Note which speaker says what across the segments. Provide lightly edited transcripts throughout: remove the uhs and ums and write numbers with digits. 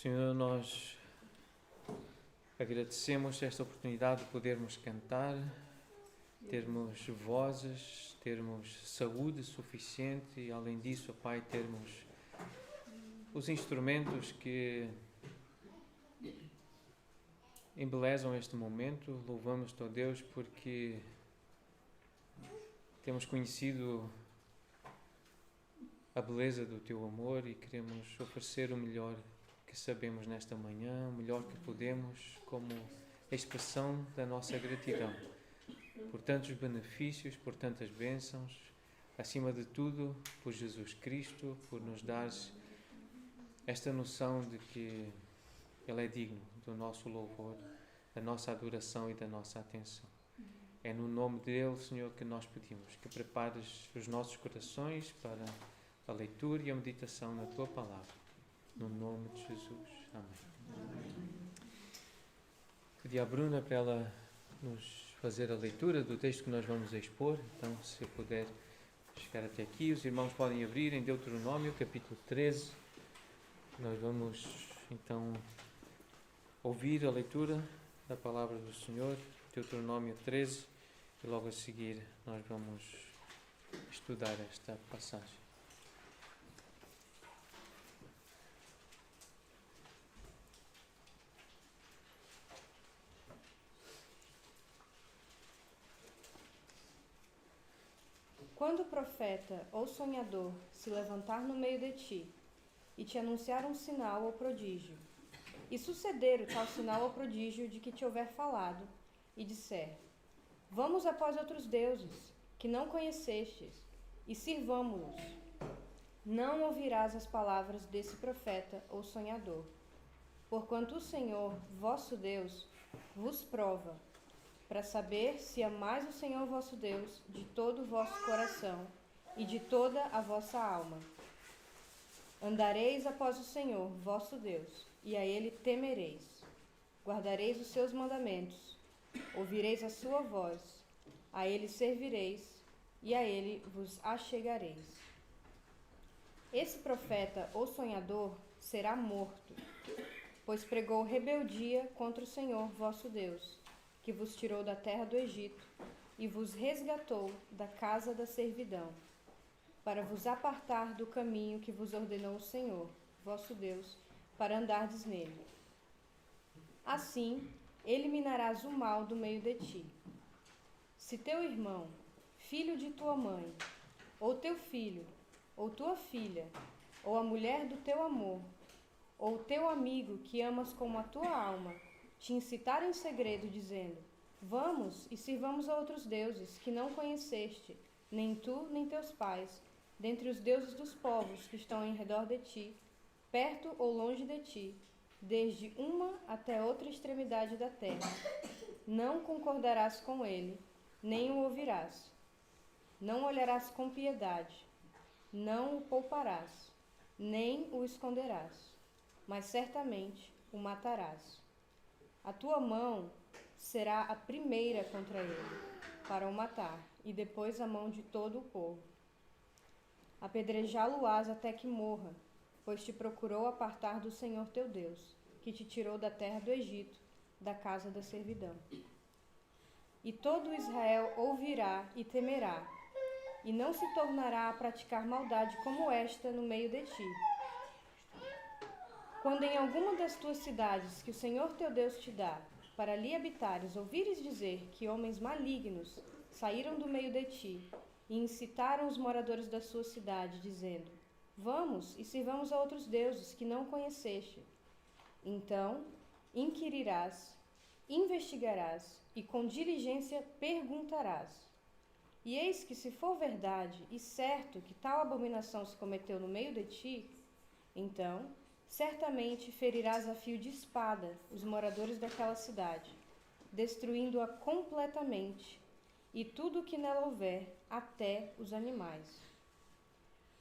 Speaker 1: Senhor, nós agradecemos esta oportunidade de podermos cantar, termos vozes, termos saúde suficiente e, além disso, Pai, termos os instrumentos que embelezam este momento. Louvamos-te, ó Deus, porque temos conhecido a beleza do Teu amor e queremos oferecer o melhor que sabemos nesta manhã, o melhor que podemos, como expressão da nossa gratidão por tantos benefícios, por tantas bênçãos, acima de tudo, por Jesus Cristo, por nos dares esta noção de que Ele é digno do nosso louvor, da nossa adoração e da nossa atenção. É no nome dEle, Senhor, que nós pedimos que prepares os nossos corações para a leitura e a meditação na Tua Palavra. No nome de Jesus. Amém. Pedi à Bruna para ela nos fazer a leitura do texto que nós vamos expor. Então, se eu puder chegar até aqui, os irmãos podem abrir em Deuteronômio, capítulo 13. Nós vamos, então, ouvir a leitura da palavra do Senhor, Deuteronômio 13, e logo a seguir nós vamos estudar esta passagem.
Speaker 2: Quando o profeta ou sonhador se levantar no meio de ti e te anunciar um sinal ou prodígio, e suceder o tal sinal ou prodígio de que te houver falado, e disser: vamos após outros deuses, que não conhecestes, e sirvamo-los, não ouvirás as palavras desse profeta ou sonhador, porquanto o Senhor, vosso Deus, vos prova, para saber se amais o Senhor vosso Deus de todo o vosso coração e de toda a vossa alma. Andareis após o Senhor vosso Deus, e a Ele temereis. Guardareis os seus mandamentos, ouvireis a sua voz, a Ele servireis, e a Ele vos achegareis. Esse profeta ou sonhador será morto, pois pregou rebeldia contra o Senhor vosso Deus, que vos tirou da terra do Egito e vos resgatou da casa da servidão, para vos apartar do caminho que vos ordenou o Senhor, vosso Deus, para andardes nele. Assim, eliminarás o mal do meio de ti. Se teu irmão, filho de tua mãe, ou teu filho, ou tua filha, ou a mulher do teu amor, ou teu amigo que amas como a tua alma, te incitar em segredo, dizendo: vamos e sirvamos a outros deuses que não conheceste, nem tu nem teus pais, dentre os deuses dos povos que estão em redor de ti, perto ou longe de ti, desde uma até outra extremidade da terra, não concordarás com ele, nem o ouvirás. Não olharás com piedade, não o pouparás, nem o esconderás, mas certamente o matarás. A tua mão será a primeira contra ele, para o matar, e depois a mão de todo o povo. Apedrejá-lo-ás até que morra, pois te procurou apartar do Senhor teu Deus, que te tirou da terra do Egito, da casa da servidão. E todo Israel ouvirá e temerá, e não se tornará a praticar maldade como esta no meio de ti. Quando em alguma das tuas cidades que o Senhor teu Deus te dá, para ali habitares, ouvires dizer que homens malignos saíram do meio de ti e incitaram os moradores da sua cidade, dizendo: vamos e sirvamos a outros deuses que não conheceste. Então inquirirás, investigarás e com diligência perguntarás. E eis que, se for verdade e certo que tal abominação se cometeu no meio de ti, então certamente ferirás a fio de espada os moradores daquela cidade, destruindo-a completamente, e tudo o que nela houver, até os animais.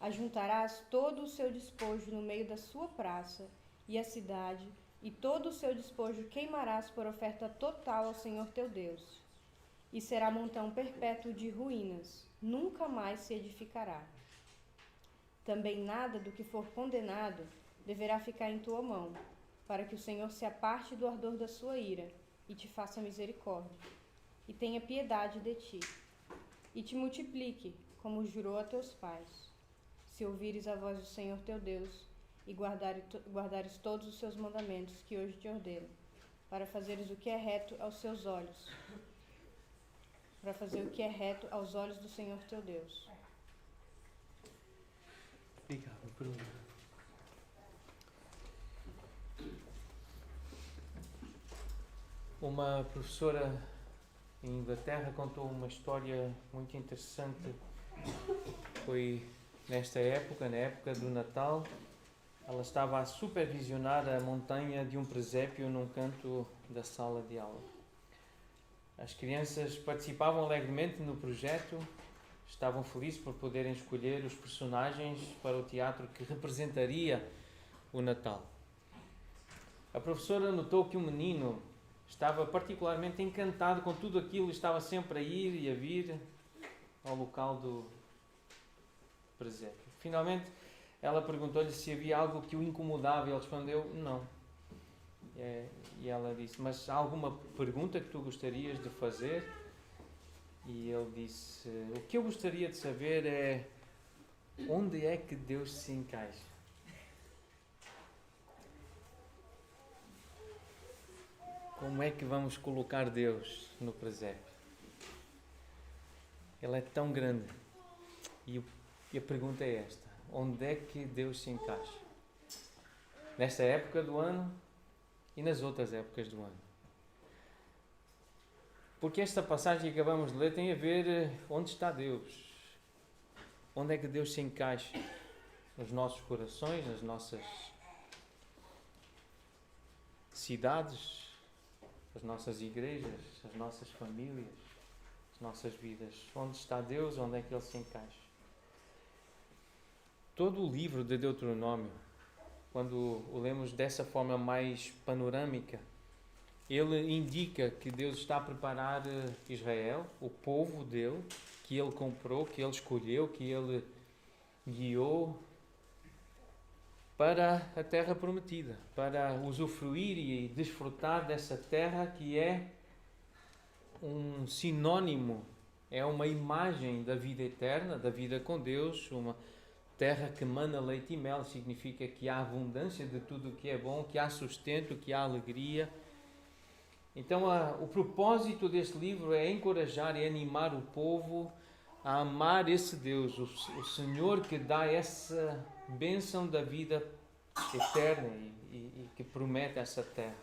Speaker 2: Ajuntarás todo o seu despojo no meio da sua praça, e a cidade, e todo o seu despojo queimarás por oferta total ao Senhor teu Deus. E será montão perpétuo de ruínas, nunca mais se edificará. Também nada do que for condenado deverá ficar em tua mão, para que o Senhor se aparte do ardor da sua ira e te faça misericórdia, e tenha piedade de ti, e te multiplique, como jurou a teus pais, se ouvires a voz do Senhor teu Deus e guardares todos os seus mandamentos que hoje te ordeno, para fazeres o que é reto aos seus olhos, para fazer o que é reto aos olhos do Senhor teu Deus.
Speaker 1: Obrigado, Bruno. Uma professora em Inglaterra contou uma história muito interessante. Foi nesta época, na época do Natal, ela estava a supervisionar a montanha de um presépio num canto da sala de aula. As crianças participavam alegremente no projeto, estavam felizes por poderem escolher os personagens para o teatro que representaria o Natal. A professora notou que o menino estava particularmente encantado com tudo aquilo, estava sempre a ir e a vir ao local do presépio. Finalmente, ela perguntou-lhe se havia algo que o incomodava e ele respondeu, não. E ela disse, mas há alguma pergunta que tu gostarias de fazer? E ele disse, o que eu gostaria de saber é onde é que Deus se encaixa? Como é que vamos colocar Deus no presépio? Ele é tão grande. E a pergunta é esta, onde é que Deus se encaixa? Nesta época do ano e nas outras épocas do ano. Porque esta passagem que acabamos de ler tem a ver onde está Deus. Onde é que Deus se encaixa nos nossos corações, nas nossas cidades, as nossas igrejas, as nossas famílias, as nossas vidas. Onde está Deus, onde é que Ele se encaixa? Todo o livro de Deuteronômio, quando o lemos dessa forma mais panorâmica, ele indica que Deus está a preparar Israel, o povo dele, que Ele comprou, que Ele escolheu, que Ele guiou para a terra prometida, para usufruir e desfrutar dessa terra que é um sinónimo, é uma imagem da vida eterna, da vida com Deus, uma terra que mana leite e mel, significa que há abundância de tudo o que é bom, que há sustento, que há alegria. Então, o propósito deste livro é encorajar e animar o povo a amar esse Deus, o Senhor que dá essa bênção da vida eterna e que promete essa terra.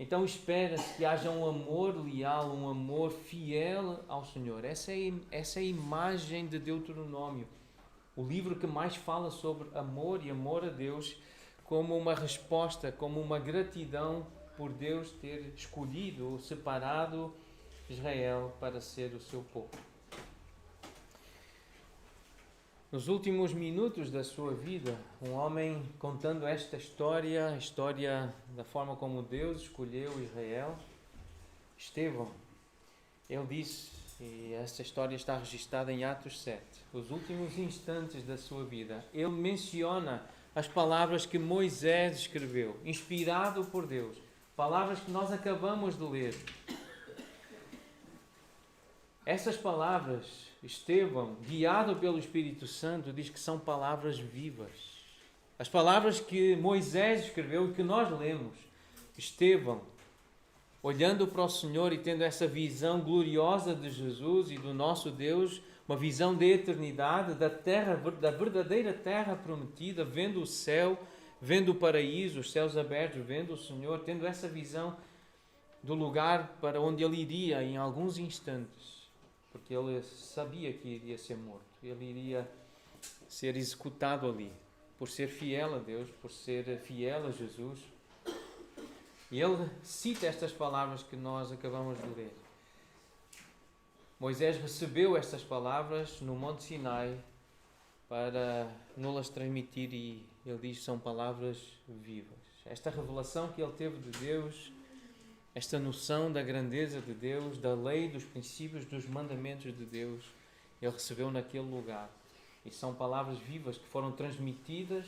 Speaker 1: Então, espera-se que haja um amor leal, um amor fiel ao Senhor. Essa é a imagem de Deuteronômio. O livro que mais fala sobre amor e amor a Deus como uma resposta, como uma gratidão por Deus ter escolhido ou separado Israel para ser o seu povo. Nos últimos minutos da sua vida, um homem contando esta história, a história da forma como Deus escolheu Israel, Estevão, ele disse, e esta história está registada em Atos 7, os últimos instantes da sua vida, ele menciona as palavras que Moisés escreveu, inspirado por Deus, palavras que nós acabamos de ler. Essas palavras, Estevão, guiado pelo Espírito Santo, diz que são palavras vivas. As palavras que Moisés escreveu e que nós lemos. Estevão, olhando para o Senhor e tendo essa visão gloriosa de Jesus e do nosso Deus, uma visão de eternidade, da terra, da verdadeira terra prometida, vendo o céu, vendo o paraíso, os céus abertos, vendo o Senhor, tendo essa visão do lugar para onde ele iria em alguns instantes, porque ele sabia que iria ser morto, ele iria ser executado ali, por ser fiel a Deus, por ser fiel a Jesus. E ele cita estas palavras que nós acabamos de ler. Moisés recebeu estas palavras no Monte Sinai para nos transmitir e ele diz que são palavras vivas. Esta revelação que ele teve de Deus, esta noção da grandeza de Deus, da lei, dos princípios, dos mandamentos de Deus, ele recebeu naquele lugar. E são palavras vivas que foram transmitidas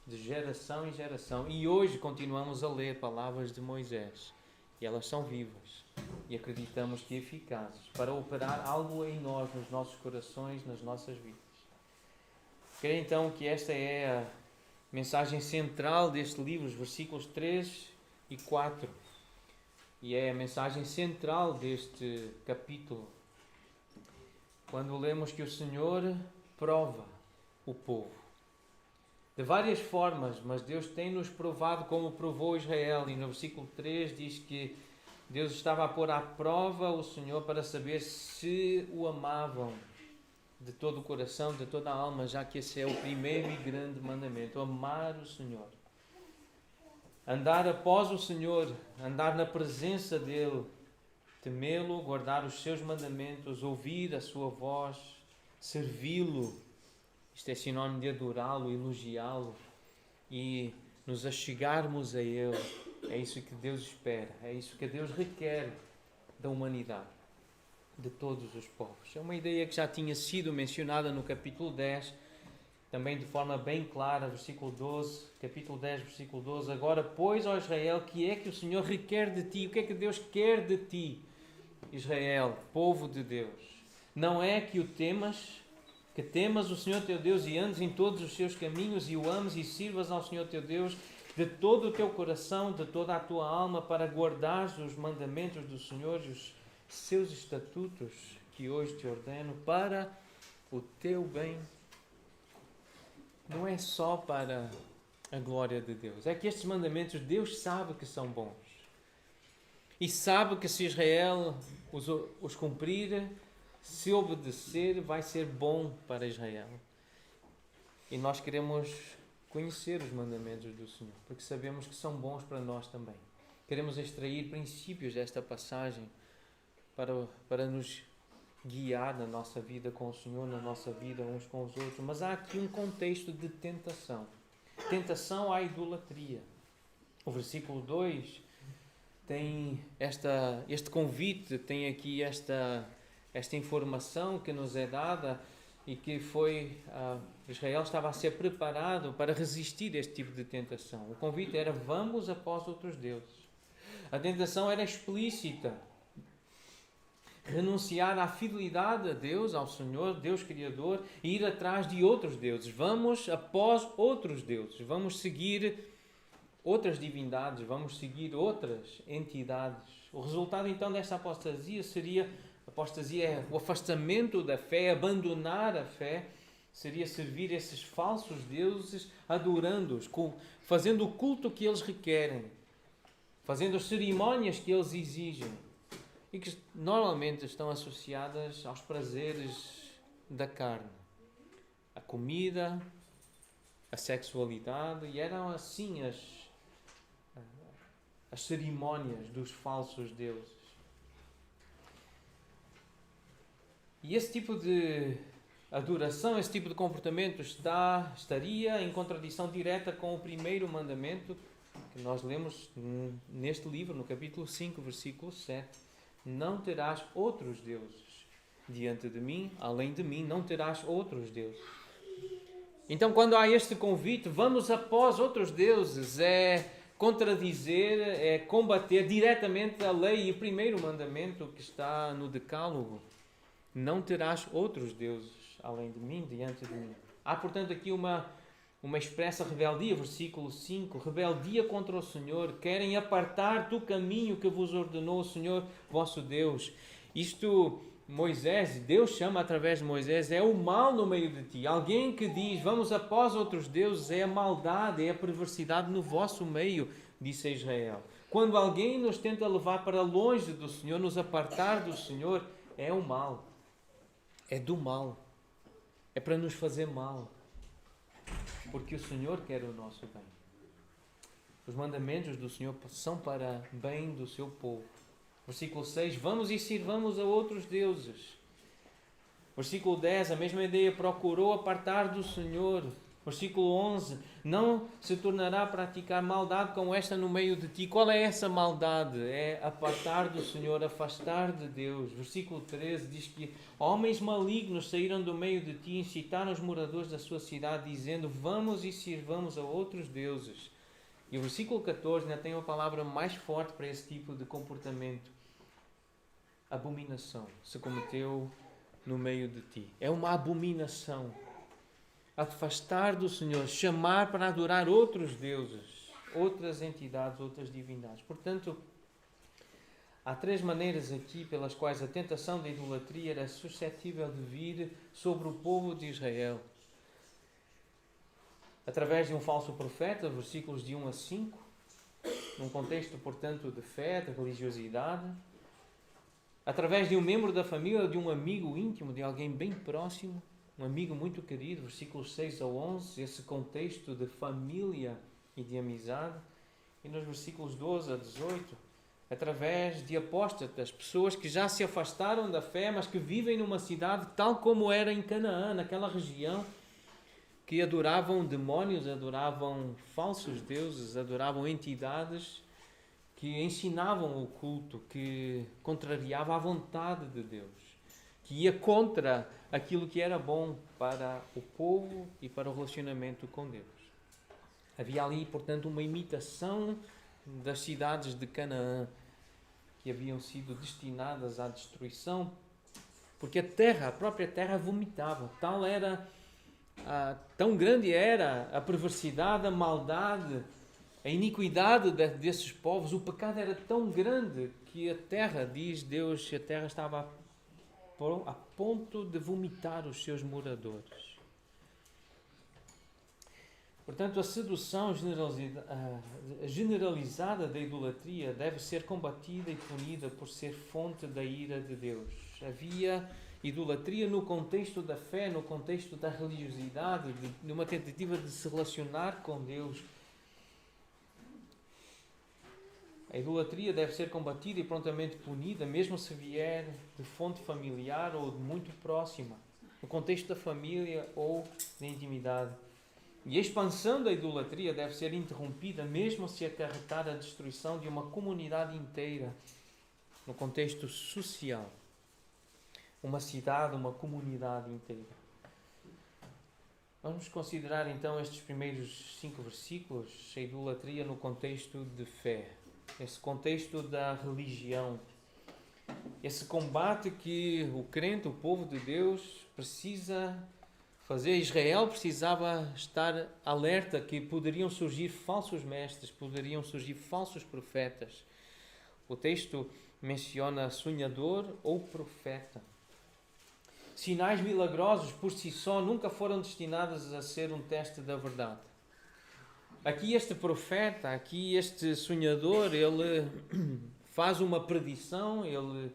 Speaker 1: de geração em geração. E hoje continuamos a ler palavras de Moisés. E elas são vivas. E acreditamos que eficazes para operar algo em nós, nos nossos corações, nas nossas vidas. Creio então que esta é a mensagem central deste livro, os versículos 3 e 4. E é a mensagem central deste capítulo. Quando lemos que o Senhor prova o povo. De várias formas, mas Deus tem-nos provado como provou Israel. E no versículo 3 diz que Deus estava a pôr à prova o Senhor para saber se o amavam de todo o coração, de toda a alma, já que esse é o primeiro e grande mandamento, amar o Senhor. Andar após o Senhor, andar na presença dEle, temê-lo, guardar os seus mandamentos, ouvir a sua voz, servi-lo. Isto é sinónimo de adorá-lo, elogiá-lo e nos achegarmos a Ele. É isso que Deus espera, é isso que Deus requer da humanidade, de todos os povos. É uma ideia que já tinha sido mencionada no capítulo 10, também de forma bem clara, versículo 12, capítulo 10, versículo 12. Agora, pois, ó Israel, que é que o Senhor requer de ti? O que é que Deus quer de ti, Israel, povo de Deus? Não é que que temas o Senhor teu Deus e andes em todos os seus caminhos e o ames e sirvas ao Senhor teu Deus de todo o teu coração, de toda a tua alma, para guardares os mandamentos do Senhor e os seus estatutos que hoje te ordeno para o teu bem. Não é só para a glória de Deus. É que estes mandamentos Deus sabe que são bons. E sabe que se Israel os cumprir, se obedecer, vai ser bom para Israel. E nós queremos conhecer os mandamentos do Senhor, porque sabemos que são bons para nós também. Queremos extrair princípios desta passagem para nos guiar na nossa vida com o Senhor, na nossa vida uns com os outros. Mas há aqui um contexto de tentação. Tentação à idolatria. O versículo 2 tem este convite, tem aqui esta informação que nos é dada e que Israel estava a ser preparado para resistir a este tipo de tentação. O convite era: vamos após outros deuses. A tentação era explícita. Renunciar à fidelidade a Deus, ao Senhor, Deus Criador, e ir atrás de outros deuses. Vamos após outros deuses. Vamos seguir outras divindades. Vamos seguir outras entidades. O resultado então desta apostasia seria... Apostasia é o afastamento da fé, abandonar a fé. Seria servir esses falsos deuses, adorando-os, fazendo o culto que eles requerem, fazendo as cerimónias que eles exigem e que normalmente estão associadas aos prazeres da carne, a comida, a sexualidade, e eram assim as cerimónias dos falsos deuses. E esse tipo de adoração, esse tipo de comportamento estaria em contradição direta com o primeiro mandamento que nós lemos neste livro, no capítulo 5, versículo 7. Não terás outros deuses diante de mim, além de mim, não terás outros deuses. Então, quando há este convite, vamos após outros deuses, é contradizer, é combater diretamente a lei e o primeiro mandamento que está no Decálogo. Não terás outros deuses além de mim, diante de mim. Há, portanto, aqui uma expressa rebeldia, versículo 5. Rebeldia contra o Senhor. Querem apartar do caminho que vos ordenou o Senhor vosso Deus. Isto, Moisés, Deus chama através de Moisés, é o mal no meio de ti. Alguém que diz, vamos após outros deuses, é a maldade, é a perversidade no vosso meio, disse a Israel. Quando alguém nos tenta levar para longe do Senhor, nos apartar do Senhor, é o mal. É do mal. É para nos fazer mal. Porque o Senhor quer o nosso bem. Os mandamentos do Senhor são para bem do seu povo. Versículo 6. Vamos e sirvamos a outros deuses. Versículo 10. A mesma ideia. Procurou apartar do Senhor Versículo 11, não se tornará a praticar maldade como esta no meio de ti. Qual é essa maldade? É apartar do Senhor, afastar de Deus. Versículo 13 diz que homens malignos saíram do meio de ti e incitaram os moradores da sua cidade, dizendo, vamos e sirvamos a outros deuses. E o versículo 14 ainda tem uma palavra mais forte para esse tipo de comportamento. Abominação se cometeu no meio de ti. É uma abominação. Afastar do Senhor, chamar para adorar outros deuses, outras entidades, outras divindades. Portanto, há 3 maneiras aqui pelas quais a tentação da idolatria era suscetível de vir sobre o povo de Israel. Através de um falso profeta, versículos de 1 a 5, num contexto, portanto, de fé, de religiosidade. Através de um membro da família, de um amigo íntimo, de alguém bem próximo, um amigo muito querido, versículos 6 a 11, esse contexto de família e de amizade. E nos versículos 12 a 18, através de apóstatas, pessoas que já se afastaram da fé, mas que vivem numa cidade tal como era em Canaã, naquela região, que adoravam demónios, adoravam falsos deuses, adoravam entidades que ensinavam o culto, que contrariava a vontade de Deus, que ia contra aquilo que era bom para o povo e para o relacionamento com Deus. Havia ali, portanto, uma imitação das cidades de Canaã que haviam sido destinadas à destruição, porque a própria terra vomitava. Tão grande era a perversidade, a maldade, a iniquidade desses povos, o pecado era tão grande que a terra, diz Deus, a terra estava a ponto de vomitar os seus moradores. Portanto, a sedução generalizada da idolatria deve ser combatida e punida por ser fonte da ira de Deus. Havia idolatria no contexto da fé, no contexto da religiosidade, de uma tentativa de se relacionar com Deus. A idolatria deve ser combatida e prontamente punida, mesmo se vier de fonte familiar ou de muito próxima, no contexto da família ou da intimidade. E a expansão da idolatria deve ser interrompida, mesmo se acarretar a destruição de uma comunidade inteira, no contexto social. Uma cidade, uma comunidade inteira. Vamos considerar então estes primeiros 5 versículos, a idolatria no contexto de fé. Esse contexto da religião, esse combate que o crente, o povo de Deus, precisa fazer. Israel precisava estar alerta que poderiam surgir falsos mestres, poderiam surgir falsos profetas. O texto menciona sonhador ou profeta. Sinais milagrosos por si só nunca foram destinados a ser um teste da verdade. Aqui este profeta, aqui este sonhador, ele faz uma predição, ele,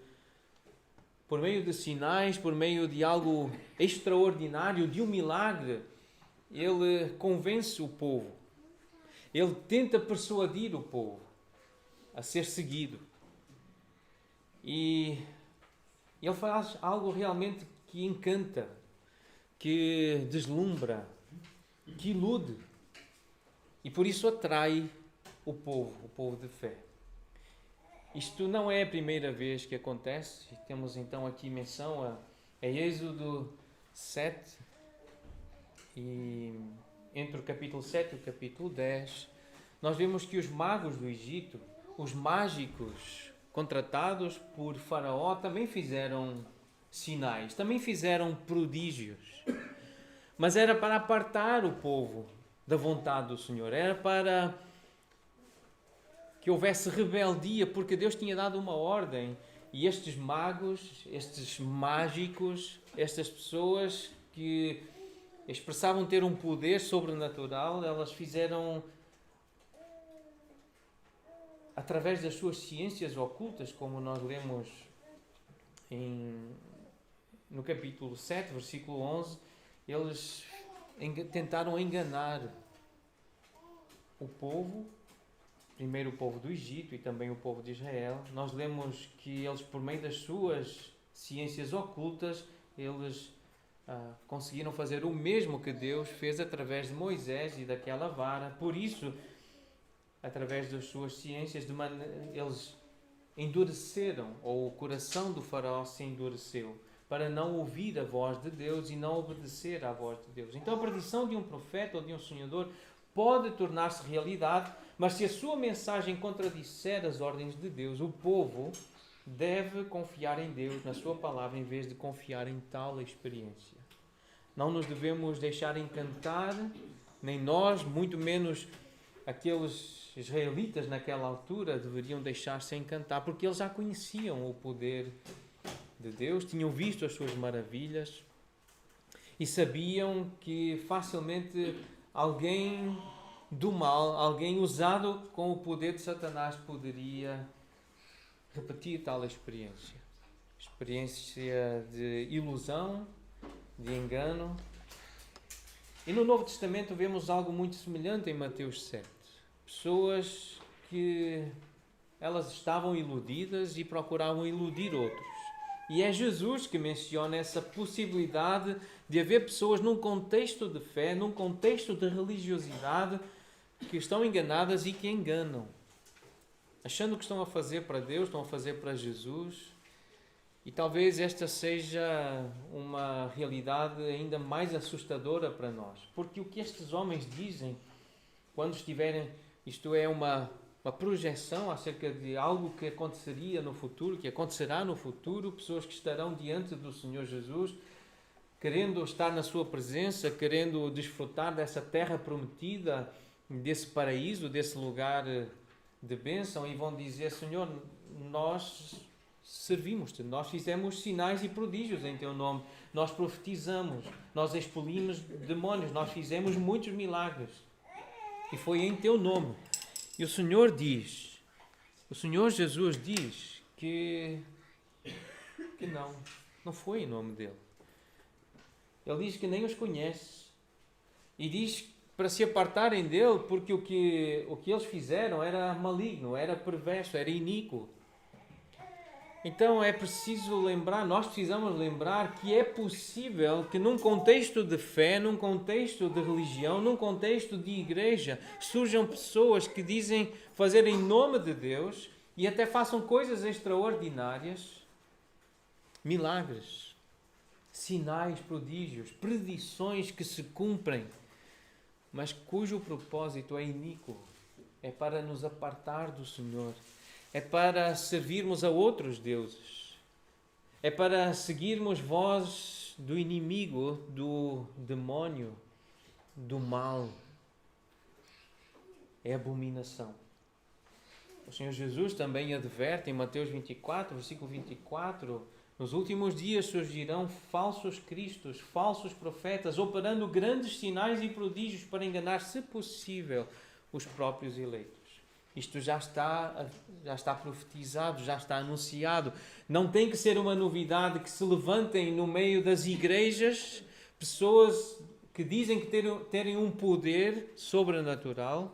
Speaker 1: por meio de sinais, por meio de algo extraordinário, de um milagre, ele convence o povo. Ele tenta persuadir o povo a ser seguido. E ele faz algo realmente que encanta, que deslumbra, que ilude. E por isso atrai o povo de fé. Isto não é a primeira vez que acontece. Temos então aqui menção a Êxodo 7, e entre o capítulo 7 e o capítulo 10, nós vemos que os magos do Egito, os mágicos contratados por Faraó, também fizeram sinais, também fizeram prodígios. Mas era para apartar o povo da vontade do Senhor. Era para que houvesse rebeldia, porque Deus tinha dado uma ordem. E estes magos, estes mágicos, estas pessoas que expressavam ter um poder sobrenatural, elas fizeram, através das suas ciências ocultas, como nós lemos no capítulo 7, versículo 11, eles tentaram enganar o povo, primeiro o povo do Egito e também o povo de Israel. Nós lemos que eles, por meio das suas ciências ocultas, eles conseguiram fazer o mesmo que Deus fez através de Moisés e daquela vara. Por isso, através das suas ciências, eles endureceram, ou o coração do faraó se endureceu, para não ouvir a voz de Deus e não obedecer à voz de Deus. Então a predição de um profeta ou de um sonhador pode tornar-se realidade, mas se a sua mensagem contradisser as ordens de Deus, o povo deve confiar em Deus, na sua palavra, em vez de confiar em tal experiência. Não nos devemos deixar encantar, nem nós, muito menos aqueles israelitas naquela altura deveriam deixar-se encantar, porque eles já conheciam o poder de Deus, tinham visto as suas maravilhas e sabiam que facilmente alguém do mal, alguém usado com o poder de Satanás poderia repetir tal experiência. Experiência de ilusão, de engano. E no Novo Testamento vemos algo muito semelhante em Mateus 7. Pessoas que elas estavam iludidas e procuravam iludir outros. E é Jesus que menciona essa possibilidade de haver pessoas num contexto de fé, num contexto de religiosidade, que estão enganadas e que enganam. Achando que estão a fazer para Deus, estão a fazer para Jesus. E talvez esta seja uma realidade ainda mais assustadora para nós. Porque o que estes homens dizem, quando estiverem, isto é uma projeção acerca de algo que aconteceria no futuro, que acontecerá no futuro, pessoas que estarão diante do Senhor Jesus, querendo estar na sua presença, querendo desfrutar dessa terra prometida, desse paraíso, desse lugar de bênção, e vão dizer: Senhor, nós servimos-te, nós fizemos sinais e prodígios em teu nome, nós profetizamos, nós expelimos demónios, nós fizemos muitos milagres, e foi em teu nome. E o Senhor diz, o Senhor Jesus diz que não foi em nome dele. Ele diz que nem os conhece. E diz para se apartarem dele, porque o que eles fizeram era maligno, era perverso, era iníquo. Então é preciso lembrar, nós precisamos lembrar que é possível que num contexto de fé, num contexto de religião, num contexto de igreja, surjam pessoas que dizem fazer em nome de Deus e até façam coisas extraordinárias, milagres, sinais, prodígios, predições que se cumprem, mas cujo propósito é iníquo, é para nos apartar do Senhor. É para servirmos a outros deuses. É para seguirmos voz do inimigo, do demónio, do mal. É abominação. O Senhor Jesus também adverte em Mateus 24, versículo 24: nos últimos dias surgirão falsos cristos, falsos profetas, operando grandes sinais e prodígios para enganar, se possível, os próprios eleitos. Isto já está profetizado, já está anunciado. Não tem que ser uma novidade que se levantem no meio das igrejas pessoas que dizem que terem um poder sobrenatural,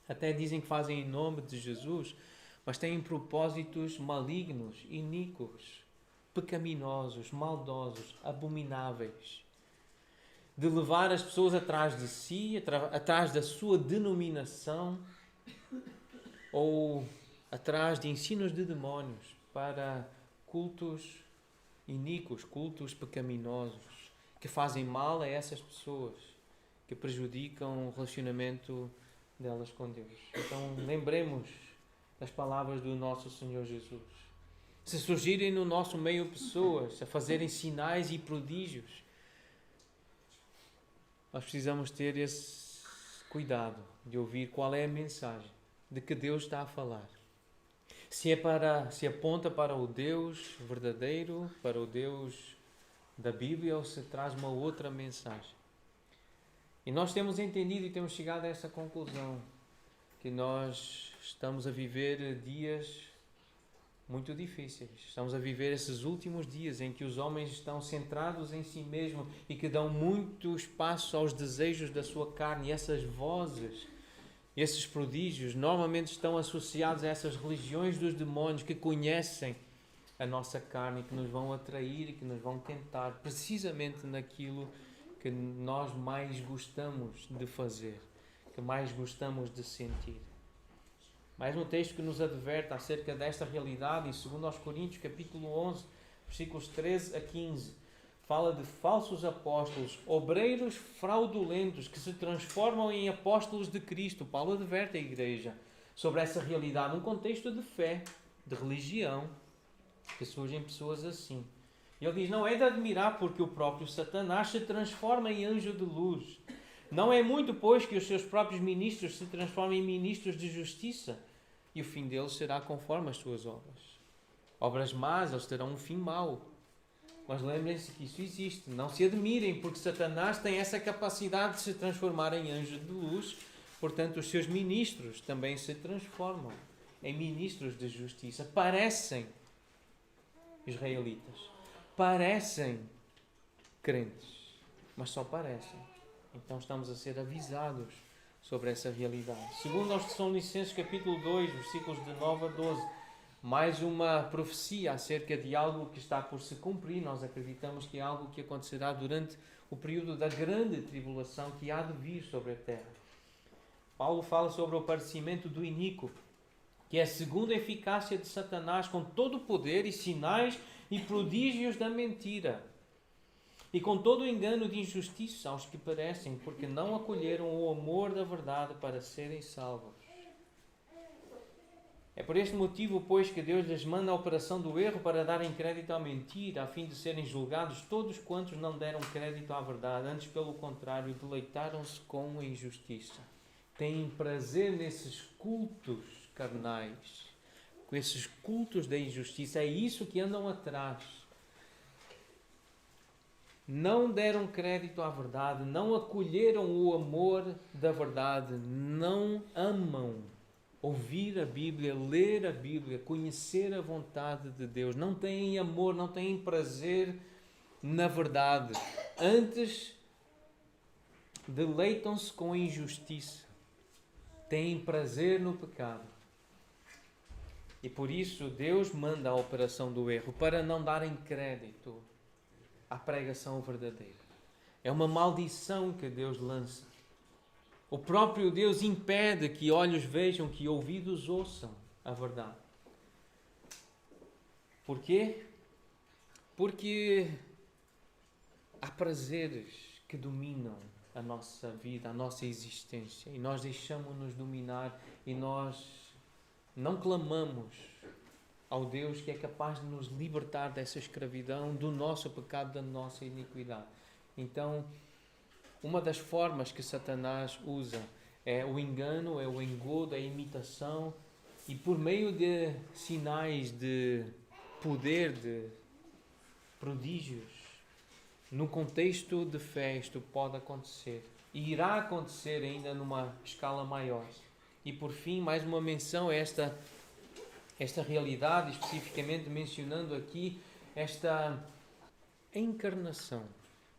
Speaker 1: até dizem que fazem em nome de Jesus, mas têm propósitos malignos, iníquos, pecaminosos, maldosos, abomináveis, de levar as pessoas atrás de si, atrás da sua denominação, ou atrás de ensinos de demónios para cultos iníquos, cultos pecaminosos, que fazem mal a essas pessoas, que prejudicam o relacionamento delas com Deus. Então lembremos das palavras do nosso Senhor Jesus. Se surgirem no nosso meio pessoas a fazerem sinais e prodígios, nós precisamos ter esse cuidado de ouvir qual é a mensagem de que Deus está a falar. Se aponta para o Deus verdadeiro, para o Deus da Bíblia, ou se traz uma outra mensagem. E nós temos entendido e temos chegado a essa conclusão, que nós estamos a viver dias muito difíceis. Estamos a viver esses últimos dias em que os homens estão centrados em si mesmos e que dão muito espaço aos desejos da sua carne. E essas vozes, esses prodígios, normalmente estão associados a essas religiões dos demónios que conhecem a nossa carne, que nos vão atrair e que nos vão tentar precisamente naquilo que nós mais gostamos de fazer, que mais gostamos de sentir. Mais um texto que nos adverte acerca desta realidade, em 2 Coríntios, capítulo 11, versículos 13 a 15. Fala de falsos apóstolos, obreiros fraudulentos que se transformam em apóstolos de Cristo. Paulo adverte a igreja sobre essa realidade, um contexto de fé, de religião, que surgem pessoas assim. E ele diz, não é de admirar porque o próprio Satanás se transforma em anjo de luz. Não é muito, pois, que os seus próprios ministros se transformem em ministros de justiça, e o fim deles será conforme as suas obras. Obras más, eles terão um fim mau. Mas lembrem-se que isso existe. Não se admirem, porque Satanás tem essa capacidade de se transformar em anjo de luz. Portanto, os seus ministros também se transformam em ministros de justiça. Parecem israelitas. Parecem crentes. Mas só parecem. Então estamos a ser avisados sobre essa realidade. Segundo aos Tessalonicenses, capítulo 2, versículos de 9 a 12. Mais uma profecia acerca de algo que está por se cumprir. Nós acreditamos que é algo que acontecerá durante o período da grande tribulação que há de vir sobre a terra. Paulo fala sobre o aparecimento do iníquo, que é a segunda eficácia de Satanás, com todo o poder e sinais e prodígios da mentira, e com todo o engano de injustiça aos que perecem, porque não acolheram o amor da verdade para serem salvos. É por este motivo, pois, que Deus lhes manda a operação do erro para darem crédito à mentira, a fim de serem julgados todos quantos não deram crédito à verdade, antes, pelo contrário, deleitaram-se com a injustiça. Têm prazer nesses cultos carnais, com esses cultos da injustiça. É isso que andam atrás. Não deram crédito à verdade, não acolheram o amor da verdade, não amam ouvir a Bíblia, ler a Bíblia, conhecer a vontade de Deus. Não têm amor, não têm prazer na verdade. Antes, deleitam-se com a injustiça. Têm prazer no pecado. E por isso Deus manda a operação do erro, para não darem crédito à pregação verdadeira. É uma maldição que Deus lança. O próprio Deus impede que olhos vejam, que ouvidos ouçam a verdade. Porquê? Porque há prazeres que dominam a nossa vida, a nossa existência, e nós deixamos-nos dominar e nós não clamamos ao Deus que é capaz de nos libertar dessa escravidão, do nosso pecado, da nossa iniquidade. Então, uma das formas que Satanás usa é o engano, é o engodo, é a imitação, e por meio de sinais de poder, de prodígios, no contexto de fé isto pode acontecer. E irá acontecer ainda numa escala maior. E por fim, mais uma menção a esta realidade, especificamente mencionando aqui esta encarnação.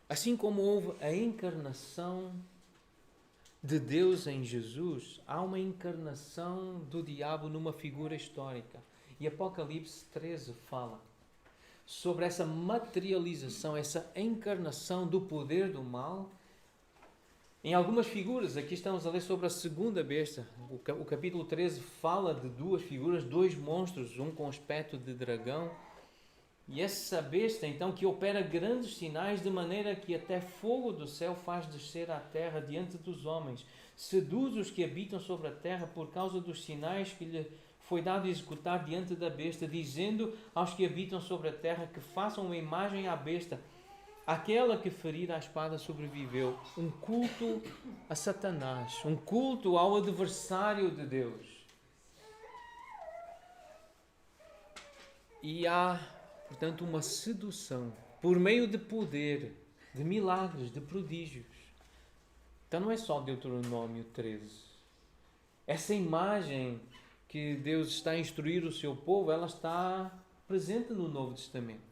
Speaker 1: Assim como houve a encarnação de Deus em Jesus, há uma encarnação do diabo numa figura histórica. E Apocalipse 13 fala sobre essa materialização, essa encarnação do poder do mal em algumas figuras. Aqui estamos a ler sobre a segunda besta. O capítulo 13 fala de duas figuras, dois monstros, um com aspecto de dragão. E essa besta, então, que opera grandes sinais, de maneira que até fogo do céu faz descer à terra diante dos homens. Seduz os que habitam sobre a terra por causa dos sinais que lhe foi dado executar diante da besta, dizendo aos que habitam sobre a terra que façam uma imagem à besta. Aquela que ferir a espada sobreviveu. Um culto a Satanás, um culto ao adversário de Deus. E há, portanto, uma sedução por meio de poder, de milagres, de prodígios. Então não é só Deuteronômio 13. Essa imagem que Deus está a instruir o seu povo, ela está presente no Novo Testamento,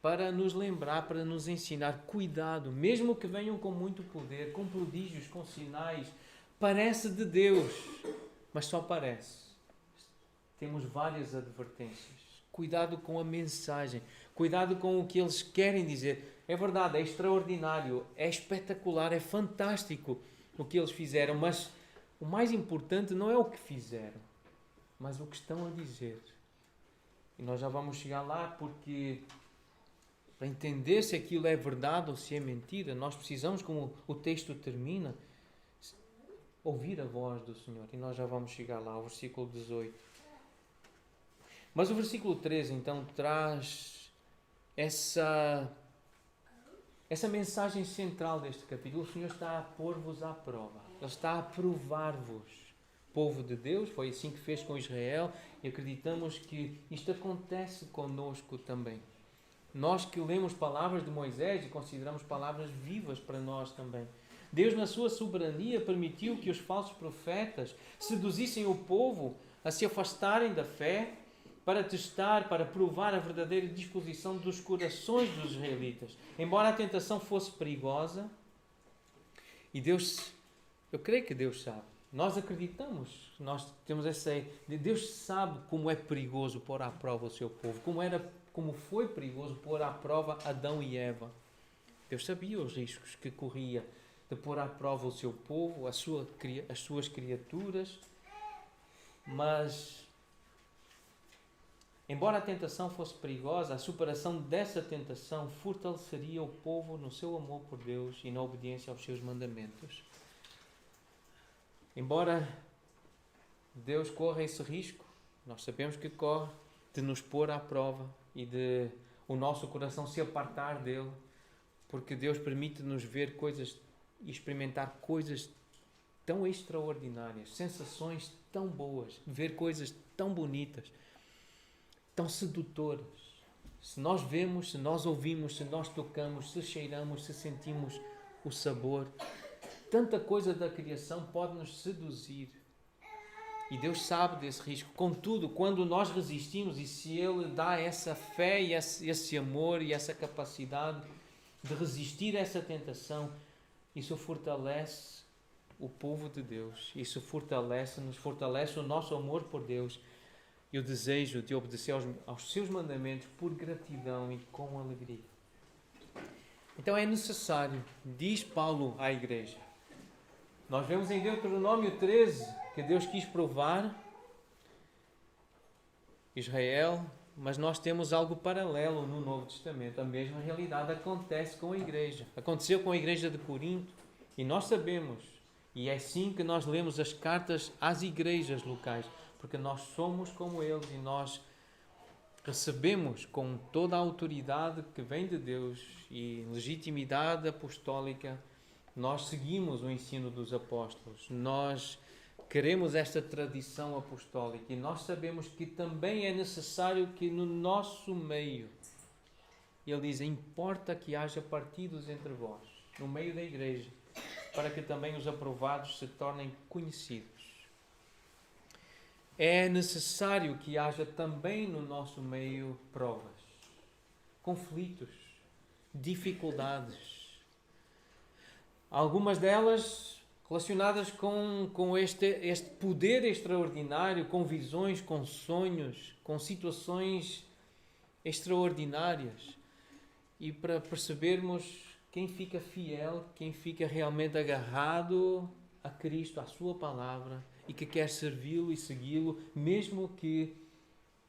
Speaker 1: para nos lembrar, para nos ensinar. Cuidado, mesmo que venham com muito poder, com prodígios, com sinais, parece de Deus, mas só parece. Temos várias advertências. Cuidado com a mensagem. Cuidado com o que eles querem dizer. É verdade, é extraordinário, é espetacular, é fantástico o que eles fizeram, mas o mais importante não é o que fizeram, mas o que estão a dizer. E nós já vamos chegar lá, porque para entender se aquilo é verdade ou se é mentira, nós precisamos, como o texto termina, ouvir a voz do Senhor. E nós já vamos chegar lá, ao versículo 18. Mas o versículo 13, então, traz essa mensagem central deste capítulo. O Senhor está a pôr-vos à prova. Ele está a provar-vos. Povo de Deus, foi assim que fez com Israel, e acreditamos que isto acontece conosco também. Nós que lemos palavras de Moisés e consideramos palavras vivas para nós também. Deus, na sua soberania, permitiu que os falsos profetas seduzissem o povo a se afastarem da fé, para testar, para provar a verdadeira disposição dos corações dos israelitas. Embora a tentação fosse perigosa, e Deus, eu creio que Deus sabe. Nós acreditamos, nós temos essa ideia. Deus sabe como é perigoso pôr à prova o seu povo, como foi perigoso pôr à prova Adão e Eva. Deus sabia os riscos que corria de pôr à prova o seu povo, as suas criaturas, mas, embora a tentação fosse perigosa, a superação dessa tentação fortaleceria o povo no seu amor por Deus e na obediência aos seus mandamentos. Embora Deus corra esse risco, nós sabemos que corre, de nos pôr à prova e de o nosso coração se apartar dele, porque Deus permite-nos ver coisas e experimentar coisas tão extraordinárias, sensações tão boas, ver coisas tão bonitas, tão sedutoras. Se nós vemos, se nós ouvimos, se nós tocamos, se cheiramos, se sentimos o sabor, tanta coisa da criação pode nos seduzir. E Deus sabe desse risco. Contudo, quando nós resistimos, e se Ele dá essa fé e esse amor e essa capacidade de resistir a essa tentação, isso fortalece o povo de Deus. Isso nos fortalece o nosso amor por Deus e o desejo de obedecer aos seus mandamentos por gratidão e com alegria. Então é necessário, diz Paulo à igreja. Nós vemos em Deuteronômio 13 que Deus quis provar Israel, mas nós temos algo paralelo no Novo Testamento. A mesma realidade acontece com a igreja. Aconteceu com a igreja de Corinto e nós sabemos, e é assim que nós lemos as cartas às igrejas locais, porque nós somos como eles e nós recebemos com toda a autoridade que vem de Deus e legitimidade apostólica. Nós seguimos o ensino dos apóstolos, nós queremos esta tradição apostólica e nós sabemos que também é necessário que no nosso meio, ele diz, importa que haja partidos entre vós, no meio da igreja, para que também os aprovados se tornem conhecidos. É necessário que haja também no nosso meio provas, conflitos, dificuldades. Algumas delas relacionadas com este poder extraordinário, com visões, com sonhos, com situações extraordinárias. E para percebermos quem fica fiel, quem fica realmente agarrado a Cristo, à sua palavra, e que quer servi-lo e segui-lo, mesmo que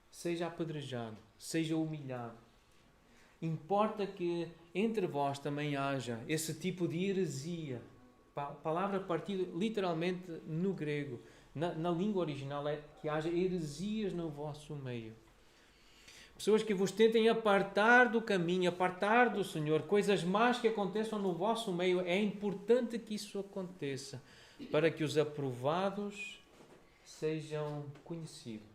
Speaker 1: seja apedrejado, seja humilhado. Importa que entre vós também haja esse tipo de heresia. A palavra partida literalmente no grego, na língua original, é que haja heresias no vosso meio. Pessoas que vos tentem apartar do caminho, apartar do Senhor, coisas más que aconteçam no vosso meio. É importante que isso aconteça para que os aprovados sejam conhecidos.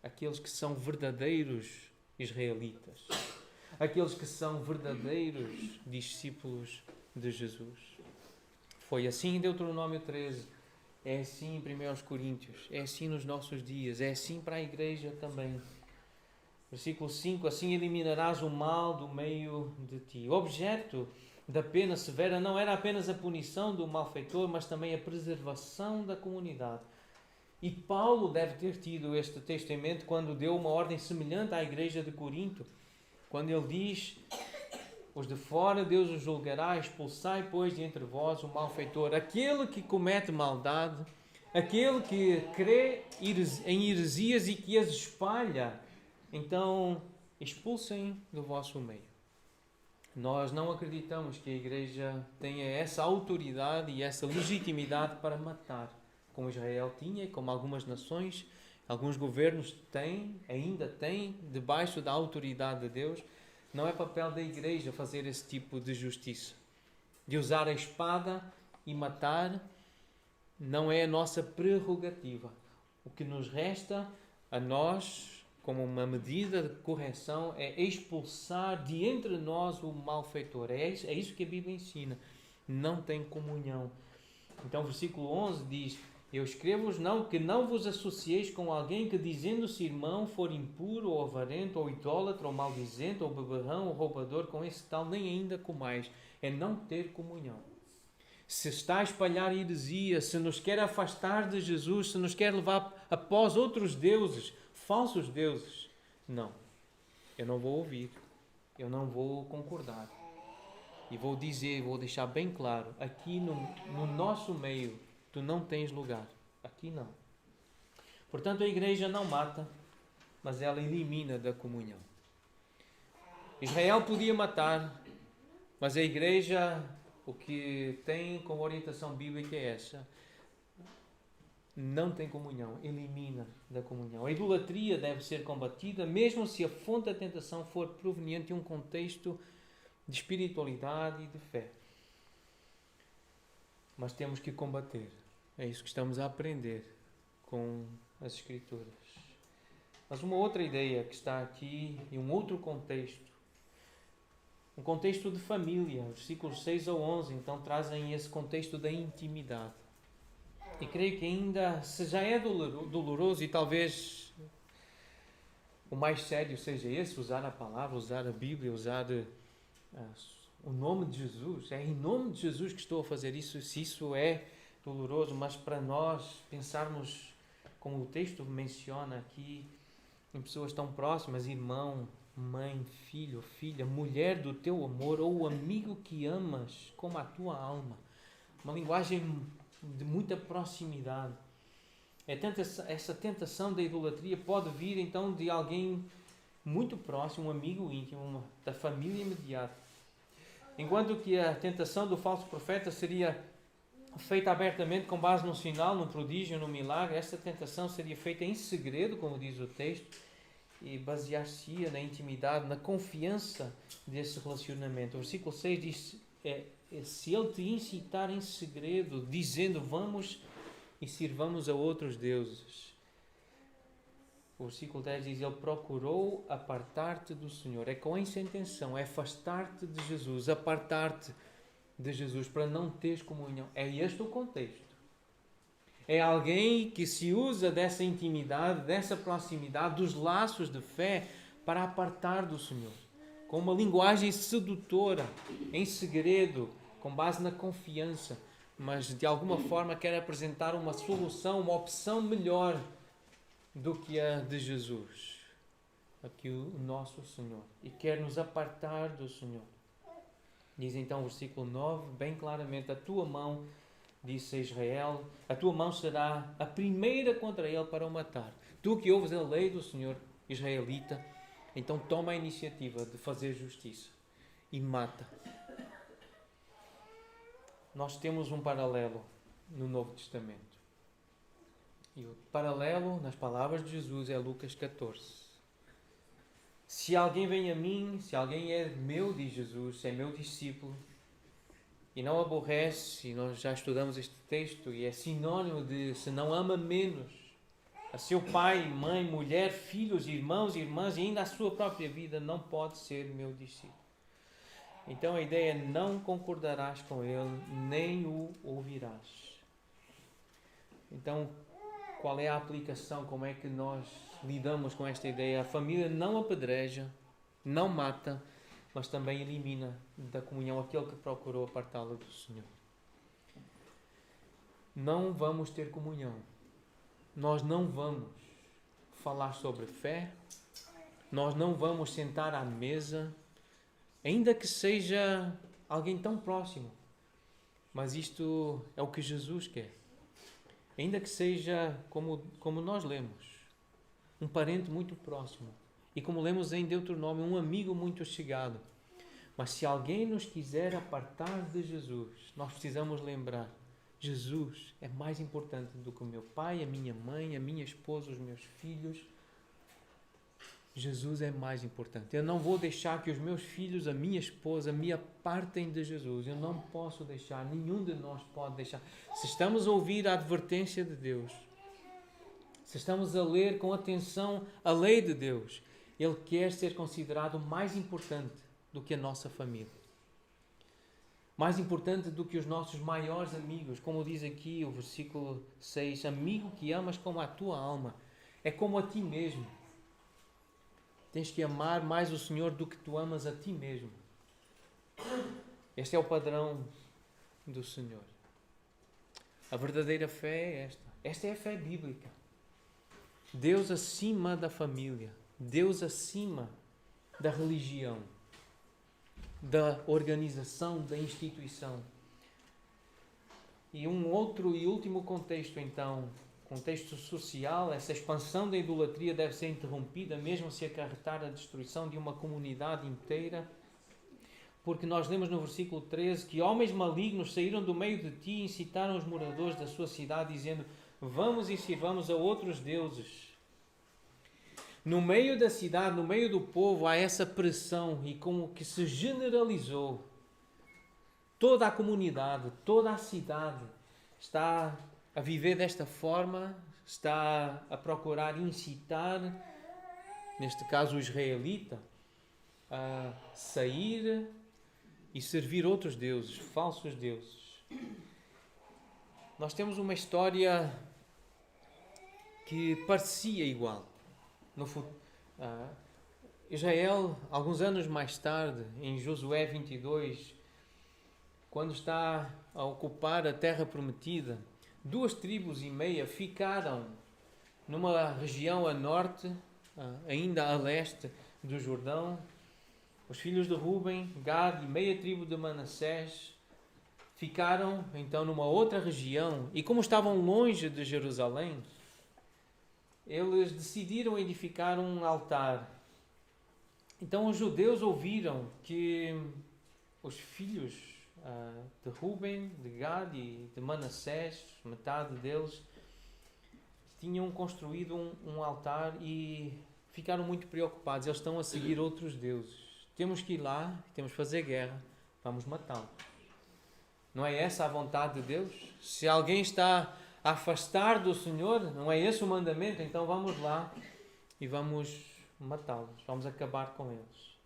Speaker 1: Aqueles que são verdadeiros israelitas. Aqueles que são verdadeiros discípulos de Jesus. Foi assim em Deuteronômio 13, é assim em 1 Coríntios, é assim nos nossos dias, é assim para a igreja também. Versículo 5, assim eliminarás o mal do meio de ti. O objeto da pena severa não era apenas a punição do malfeitor, mas também a preservação da comunidade. E Paulo deve ter tido este texto em mente quando deu uma ordem semelhante à igreja de Corinto, quando ele diz: os de fora Deus os julgará, expulsai, pois, de entre vós o malfeitor, aquele que comete maldade, aquele que crê em heresias e que as espalha. Então, expulsem do vosso meio. Nós não acreditamos que a igreja tenha essa autoridade e essa legitimidade para matar, como Israel tinha e como algumas nações, alguns governos têm, ainda têm, debaixo da autoridade de Deus. Não é papel da igreja fazer esse tipo de justiça. De usar a espada e matar não é a nossa prerrogativa. O que nos resta a nós, como uma medida de correção, é expulsar de entre nós o malfeitor. É isso que a Bíblia ensina. Não tem comunhão. Então, o versículo 11 diz: eu escrevo-vos que não vos associeis com alguém que, dizendo-se irmão, for impuro, ou avarento, ou idólatra, ou maldizente, ou beberrão, ou roubador, com esse tal nem ainda comais. É não ter comunhão. Se está a espalhar heresia, se nos quer afastar de Jesus, se nos quer levar após outros deuses, falsos deuses, não. Eu não vou ouvir. Eu não vou concordar. E vou dizer, vou deixar bem claro, aqui no nosso meio, tu não tens lugar. Aqui não. Portanto, a igreja não mata, mas ela elimina da comunhão. Israel podia matar, mas a igreja, o que tem como orientação bíblica é essa: não tem comunhão, elimina da comunhão. A idolatria deve ser combatida, mesmo se a fonte da tentação for proveniente de um contexto de espiritualidade e de fé. Mas temos que combater. É isso que estamos a aprender com as Escrituras. Mas uma outra ideia que está aqui, em um outro contexto, um contexto de família, versículos 6 ao 11, então trazem esse contexto da intimidade. E creio que ainda, se já é doloroso e talvez o mais sério seja esse, usar a palavra, usar a Bíblia, usar o nome de Jesus. É em nome de Jesus que estou a fazer isso, se isso é doloroso, mas para nós pensarmos, como o texto menciona aqui, em pessoas tão próximas, irmão, mãe, filho, filha, mulher do teu amor, ou o amigo que amas como a tua alma. Uma linguagem de muita proximidade. Essa tentação da idolatria pode vir então de alguém muito próximo, um amigo íntimo, da família imediata. Enquanto que a tentação do falso profeta seria feita abertamente com base no sinal, no prodígio, no milagre, essa tentação seria feita em segredo, como diz o texto, e basear-se na intimidade, na confiança desse relacionamento. O versículo 6 diz: se ele te incitar em segredo, dizendo vamos e sirvamos a outros deuses. O versículo 10 diz: ele procurou apartar-te do Senhor. É com essa intenção, é afastar-te de Jesus, apartar-te de Jesus para não teres comunhão. É este o contexto. É alguém que se usa dessa intimidade, dessa proximidade, dos laços de fé para apartar do Senhor. Com uma linguagem sedutora, em segredo, com base na confiança, mas de alguma forma quer apresentar uma solução, uma opção melhor do que a de Jesus, aqui o nosso Senhor, e quer nos apartar do Senhor. Diz então o versículo 9, bem claramente: a tua mão, disse a Israel, a tua mão será a primeira contra ele para o matar. Tu que ouves a lei do Senhor israelita, então toma a iniciativa de fazer justiça e mata. Nós temos um paralelo no Novo Testamento. E o paralelo, nas palavras de Jesus, é Lucas 14. Se alguém vem a mim, se alguém é meu, diz Jesus, se é meu discípulo, e não aborrece, e nós já estudamos este texto, e é sinônimo de se não ama menos a seu pai, mãe, mulher, filhos, irmãos, irmãs, e ainda a sua própria vida, não pode ser meu discípulo. Então a ideia é: não concordarás com ele, nem o ouvirás. Então, qual é a aplicação? Como é que nós lidamos com esta ideia? A família não apedreja, não mata, mas também elimina da comunhão aquele que procurou apartá-la do Senhor. Não vamos ter comunhão nós não vamos falar sobre fé, nós não vamos sentar à mesa, ainda que seja alguém tão próximo. Mas isto é o que Jesus quer. Ainda que seja, como nós lemos, um parente muito próximo. E como lemos em Deuteronômio, um amigo muito chegado. Mas se alguém nos quiser apartar de Jesus, nós precisamos lembrar, Jesus é mais importante do que o meu pai, a minha mãe, a minha esposa, os meus filhos. Jesus é mais importante. Eu não vou deixar que os meus filhos, a minha esposa, me apartem de Jesus. Eu não posso deixar, nenhum de nós pode deixar. Se estamos a ouvir a advertência de Deus, se estamos a ler com atenção a lei de Deus, Ele quer ser considerado mais importante do que a nossa família. Mais importante do que os nossos maiores amigos. Como diz aqui o versículo 6, amigo que amas como a tua alma. É como a ti mesmo. Tens que amar mais o Senhor do que tu amas a ti mesmo. Este é o padrão do Senhor. A verdadeira fé é esta. Esta é a fé bíblica. Deus acima da família. Deus acima da religião, da organização, da instituição. E um outro e último contexto, então, contexto social, essa expansão da idolatria deve ser interrompida, mesmo se acarretar a destruição de uma comunidade inteira. Porque nós lemos no versículo 13 que homens malignos saíram do meio de ti e incitaram os moradores da sua cidade, dizendo, vamos e sirvamos a outros deuses. No meio da cidade, no meio do povo, há essa pressão e como que se generalizou. Toda a comunidade, toda a cidade está a viver desta forma, está a procurar incitar, neste caso o israelita, a sair e servir outros deuses, falsos deuses. Nós temos uma história que parecia igual. Israel, alguns anos mais tarde, em Josué 22, quando está a ocupar a terra prometida, 2,5 tribos ficaram numa região a norte, ainda a leste do Jordão. Os filhos de Ruben, Gad e meia tribo de Manassés ficaram então numa outra região, e como estavam longe de Jerusalém, eles decidiram edificar um altar. Então os judeus ouviram que os filhos de Ruben, de Gad e de Manassés, metade deles, tinham construído um altar e ficaram muito preocupados. Eles estão a seguir outros deuses. Temos que ir lá, temos que fazer guerra, vamos matá-los. Não é essa a vontade de Deus? Se alguém está a afastar do Senhor, não é esse o mandamento, então vamos lá e vamos matá-los, vamos acabar com eles.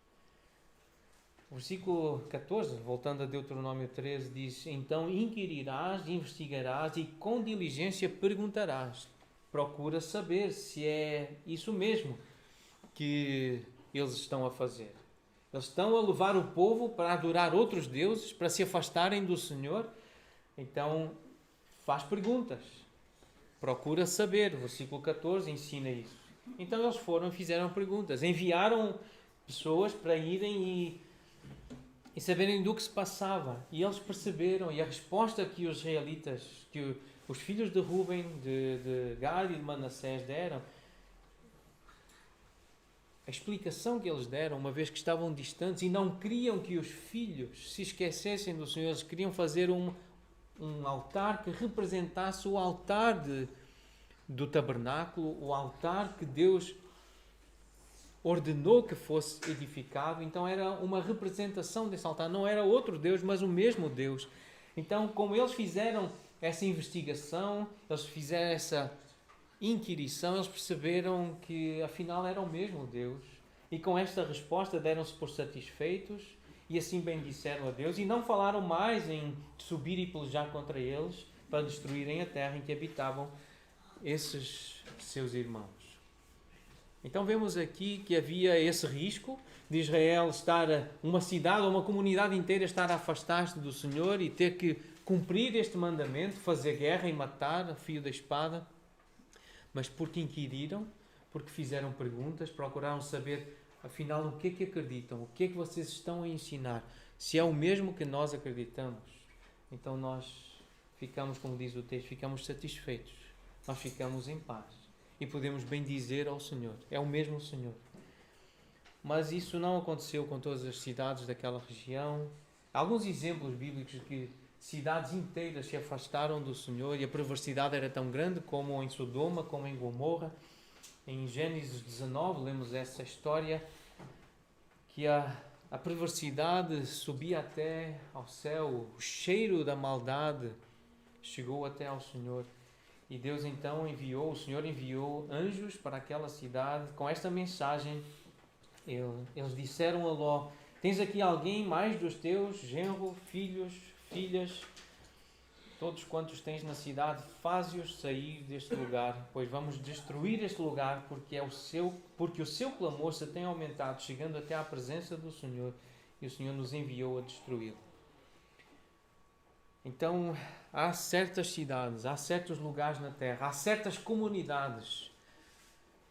Speaker 1: O versículo 14, voltando a Deuteronômio 13, diz, então inquirirás, investigarás e com diligência perguntarás. Procura saber se é isso mesmo que eles estão a fazer. Eles estão a levar o povo para adorar outros deuses, para se afastarem do Senhor. Então, faz perguntas. Procura saber. O versículo 14 ensina isso. Então, eles foram e fizeram perguntas. Enviaram pessoas para irem e saberem do que se passava. E eles perceberam. E a resposta que os israelitas, que os filhos de Ruben, de Gad e de Manassés deram, a explicação que eles deram, uma vez que estavam distantes e não queriam que os filhos se esquecessem do Senhor, eles queriam fazer um altar que representasse o altar do tabernáculo, o altar que Deus ordenou que fosse edificado. Então era uma representação desse altar, não era outro Deus, mas o mesmo Deus. Então, como eles fizeram essa investigação, eles fizeram essa inquirição, eles perceberam que afinal era o mesmo Deus, e com esta resposta deram-se por satisfeitos e assim bendisseram a Deus e não falaram mais em subir e pelejar contra eles para destruírem a terra em que habitavam esses seus irmãos. Então vemos aqui que havia esse risco de Israel estar, uma cidade ou uma comunidade inteira estar a afastar-se do Senhor e ter que cumprir este mandamento, fazer guerra e matar a fio da espada. mas porque inquiriram, porque fizeram perguntas, procuraram saber, afinal, o que é que acreditam, o que é que vocês estão a ensinar, se é o mesmo que nós acreditamos. Então nós ficamos, como diz o texto, ficamos satisfeitos, nós ficamos em paz e podemos bem dizer ao Senhor, é o mesmo Senhor. Mas isso não aconteceu com todas as cidades daquela região. Há alguns exemplos bíblicos de que cidades inteiras se afastaram do Senhor e a perversidade era tão grande como em Sodoma, como em Gomorra. Em Gênesis 19 lemos essa história, que a perversidade subia até ao céu, o cheiro da maldade chegou até ao Senhor. E Deus então o Senhor enviou anjos para aquela cidade com esta mensagem. Eles disseram a Ló: tens aqui alguém mais dos teus, genro, filhos, filhas, todos quantos tens na cidade, faze-os sair deste lugar, pois vamos destruir este lugar, porque o seu clamor se tem aumentado, chegando até à presença do Senhor, e o Senhor nos enviou a destruí-lo. Então, há certas cidades, há certos lugares na terra, há certas comunidades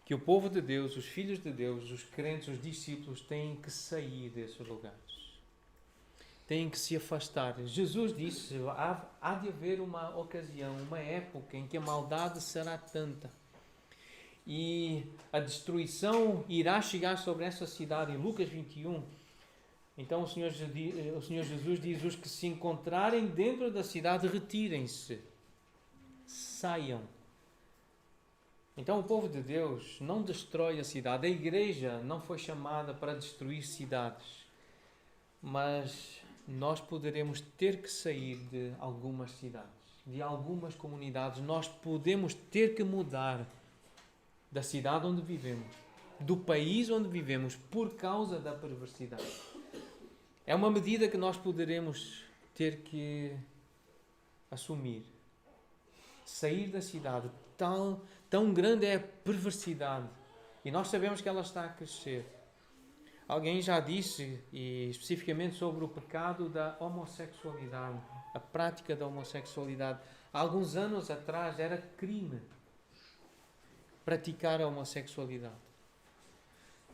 Speaker 1: que o povo de Deus, os filhos de Deus, os crentes, os discípulos têm que sair desses lugares. Têm que se afastar. Jesus disse, há de haver uma ocasião, uma época em que a maldade será tanta e a destruição irá chegar sobre essa cidade. Em Lucas 21, então o Senhor Jesus diz: os que se encontrarem dentro da cidade, retirem-se, saiam. Então o povo de Deus não destrói a cidade. A igreja não foi chamada para destruir cidades, mas nós poderemos ter que sair de algumas cidades, de algumas comunidades. Nós podemos ter que mudar da cidade onde vivemos, do país onde vivemos, por causa da perversidade. É uma medida que nós poderemos ter que assumir. Sair da cidade. Tão grande é a perversidade. E nós sabemos que ela está a crescer. Alguém já disse, e especificamente sobre o pecado da homossexualidade, a prática da homossexualidade. Há alguns anos atrás era crime praticar a homossexualidade.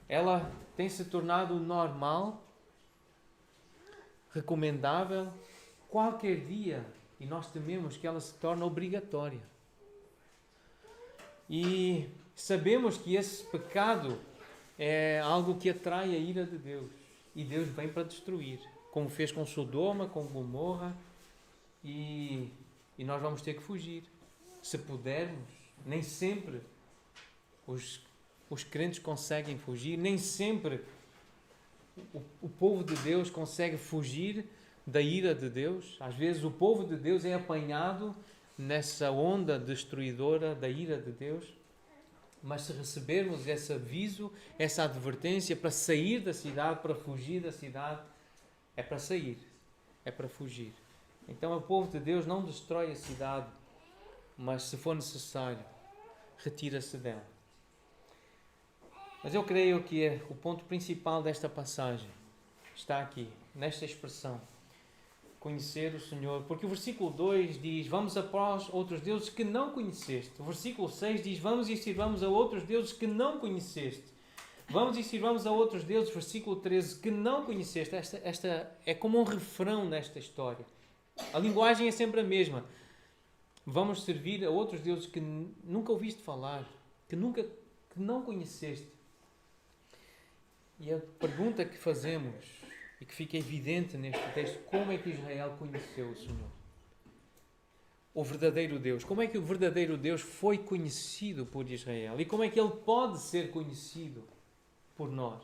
Speaker 1: Ela tem se tornado normal, recomendável, qualquer dia, e nós tememos que ela se torne obrigatória. E sabemos que esse pecado é algo que atrai a ira de Deus. E Deus vem para destruir, como fez com Sodoma, com Gomorra. E nós vamos ter que fugir. Se pudermos, nem sempre os crentes conseguem fugir, nem sempre o povo de Deus consegue fugir da ira de Deus. Às vezes o povo de Deus é apanhado nessa onda destruidora da ira de Deus. Mas se recebermos esse aviso, essa advertência para sair da cidade, para fugir da cidade, é para sair, é para fugir. Então o povo de Deus não destrói a cidade, mas se for necessário, retira-se dela. Mas eu creio que o ponto principal desta passagem está aqui, nesta expressão: conhecer o Senhor. Porque o versículo 2 diz: vamos após outros deuses que não conheceste. O versículo 6 diz: vamos e sirvamos a outros deuses que não conheceste. Vamos e sirvamos a outros deuses, versículo 13, que não conheceste. Esta é como um refrão nesta história. A linguagem é sempre a mesma. Vamos servir a outros deuses que nunca ouviste falar, que não conheceste. E a pergunta que fazemos, e que fica evidente neste texto: como é que Israel conheceu o Senhor? O verdadeiro Deus. Como é que o verdadeiro Deus foi conhecido por Israel? E como é que ele pode ser conhecido por nós?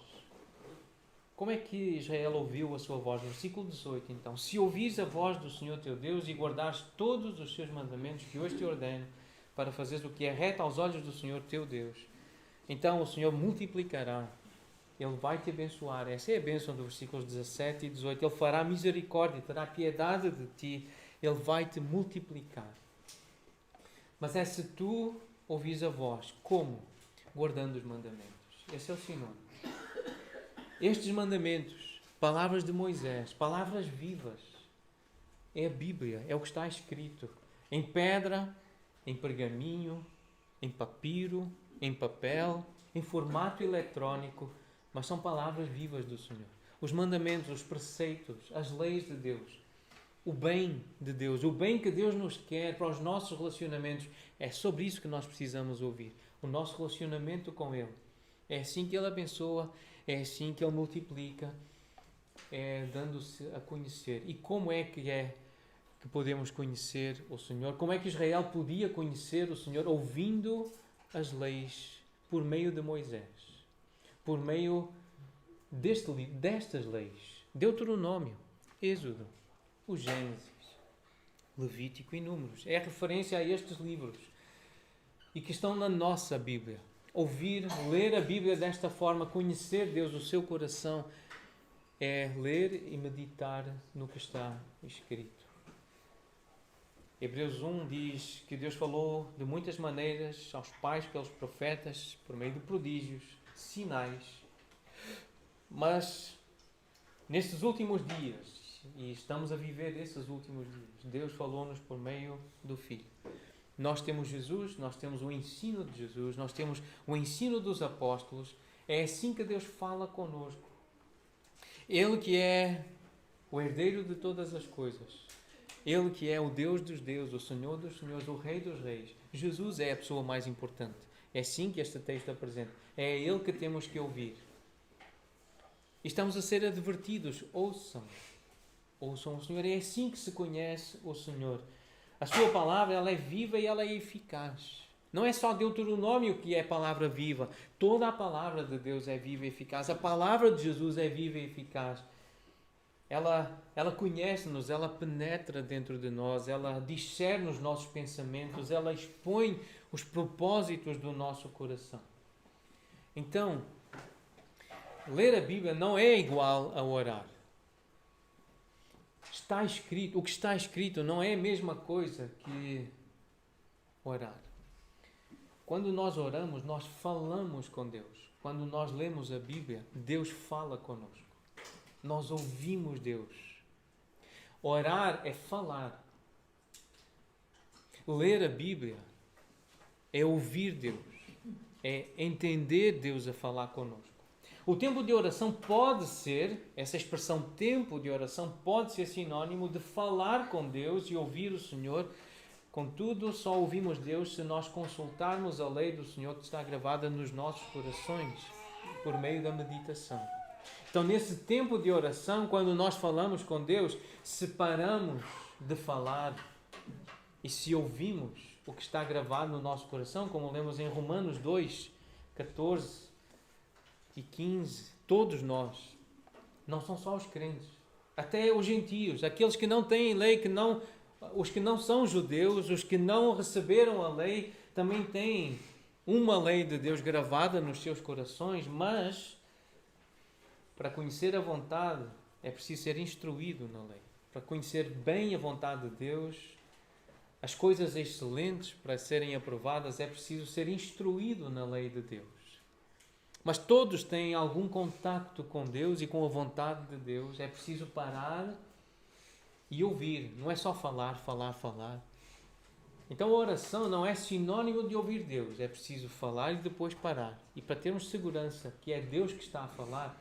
Speaker 1: Como é que Israel ouviu a sua voz? Versículo 18, então: se ouvires a voz do Senhor teu Deus e guardares todos os seus mandamentos que hoje te ordeno, para fazeres o que é reto aos olhos do Senhor teu Deus, então o Senhor multiplicará. Ele vai te abençoar. Essa é a bênção dos versículos 17 e 18. Ele fará misericórdia, terá piedade de ti. Ele vai te multiplicar. Mas é se tu ouvires a voz. Como? Guardando os mandamentos. Esse é o sinônimo. Estes mandamentos, palavras de Moisés, palavras vivas, é a Bíblia, é o que está escrito em pedra, em pergaminho, em papiro, em papel, em formato eletrónico, mas são palavras vivas do Senhor. Os mandamentos, os preceitos, as leis de Deus, o bem de Deus, o bem que Deus nos quer para os nossos relacionamentos, é sobre isso que nós precisamos ouvir. O nosso relacionamento com Ele. É assim que Ele abençoa, é assim que Ele multiplica, é dando-se a conhecer. E como é que podemos conhecer o Senhor? Como é que Israel podia conhecer o Senhor? Ouvindo as leis por meio de Moisés. Por meio destas leis. Deuteronômio, Êxodo, o Gênesis, Levítico e Números. É referência a estes livros e que estão na nossa Bíblia. Ouvir, ler a Bíblia desta forma, conhecer Deus, o seu coração, é ler e meditar no que está escrito. Hebreus 1 diz que Deus falou de muitas maneiras aos pais pelos profetas, por meio de prodígios, sinais. Mas nestes últimos dias, e estamos a viver esses últimos dias, Deus falou-nos por meio do Filho. Nós temos Jesus, nós temos o ensino de Jesus, nós temos o ensino dos apóstolos. É assim que Deus fala conosco. Ele que é o herdeiro de todas as coisas. Ele que é o Deus dos deuses, o Senhor dos senhores, o Rei dos reis. Jesus é a pessoa mais importante. É assim que este texto apresenta. É a Ele que temos que ouvir. E estamos a ser advertidos. Ouçam o Senhor. É assim que se conhece o Senhor. A sua palavra, ela é viva e ela é eficaz. Não é só Deuteronômio que é palavra viva. Toda a palavra de Deus é viva e eficaz. A palavra de Jesus é viva e eficaz. Ela conhece-nos, ela penetra dentro de nós, ela discerne os nossos pensamentos, ela expõe os propósitos do nosso coração. Então, ler a Bíblia não é igual a orar. Está escrito, o que está escrito não é a mesma coisa que orar. Quando nós oramos, nós falamos com Deus. Quando nós lemos a Bíblia, Deus fala conosco. Nós ouvimos Deus. Orar é falar. Ler a Bíblia é ouvir Deus. É entender Deus a falar conosco. O tempo de oração pode ser, essa expressão tempo de oração pode ser sinônimo de falar com Deus e ouvir o Senhor. Contudo, só ouvimos Deus se nós consultarmos a lei do Senhor que está gravada nos nossos corações por meio da meditação. Então, nesse tempo de oração, quando nós falamos com Deus, se paramos de falar e se ouvimos o que está gravado no nosso coração, como lemos em Romanos 2, 14 e 15, todos nós, não são só os crentes, até os gentios, aqueles que não têm lei, os que não são judeus, os que não receberam a lei, também têm uma lei de Deus gravada nos seus corações, mas para conhecer a vontade é preciso ser instruído na lei. Para conhecer bem a vontade de Deus, as coisas excelentes para serem aprovadas, é preciso ser instruído na lei de Deus. Mas todos têm algum contacto com Deus e com a vontade de Deus. É preciso parar e ouvir. Não é só falar, falar, falar. Então a oração não é sinônimo de ouvir Deus. É preciso falar e depois parar. E para termos segurança que é Deus que está a falar,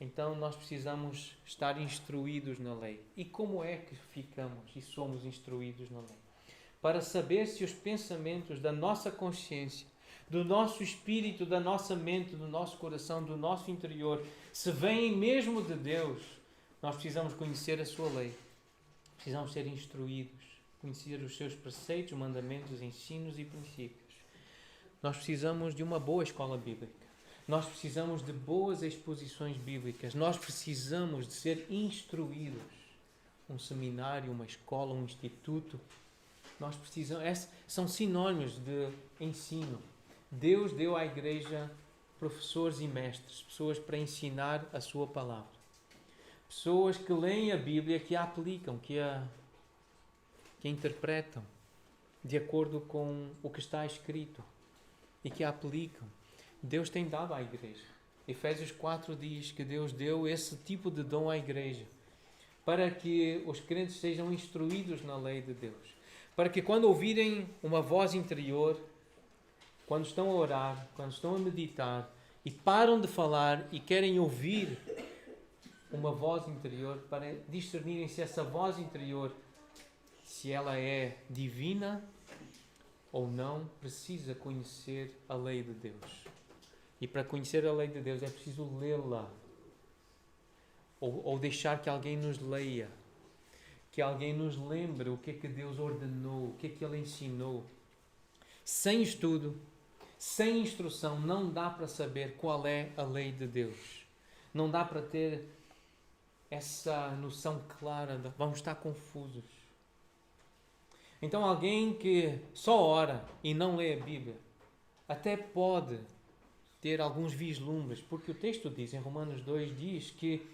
Speaker 1: então nós precisamos estar instruídos na lei. E como é que ficamos e somos instruídos na lei? Para saber se os pensamentos da nossa consciência, do nosso espírito, da nossa mente, do nosso coração, do nosso interior, se vêm mesmo de Deus, nós precisamos conhecer a sua lei. Precisamos ser instruídos, conhecer os seus preceitos, mandamentos, ensinos e princípios. Nós precisamos de uma boa escola bíblica. Nós precisamos de boas exposições bíblicas. Nós precisamos de ser instruídos. Um seminário, uma escola, um instituto. Nós precisamos... São sinónimos de ensino. Deus deu à igreja professores e mestres. Pessoas para ensinar a sua palavra. Pessoas que leem a Bíblia, que a aplicam, que a interpretam de acordo com o que está escrito e que a aplicam. Deus tem dado à igreja. Efésios 4 diz que Deus deu esse tipo de dom à igreja para que os crentes sejam instruídos na lei de Deus. Para que quando ouvirem uma voz interior quando estão a orar, quando estão a meditar e param de falar e querem ouvir uma voz interior, para discernirem se essa voz interior, se ela é divina ou não, precisa conhecer a lei de Deus. E para conhecer a lei de Deus é preciso lê-la. Ou deixar que alguém nos leia. Que alguém nos lembre o que é que Deus ordenou, o que é que Ele ensinou. Sem estudo, sem instrução, não dá para saber qual é a lei de Deus. Não dá para ter essa noção clara. Vamos estar confusos. Então alguém que só ora e não lê a Bíblia, até pode ter alguns vislumbres, porque o texto diz, em Romanos 2, diz que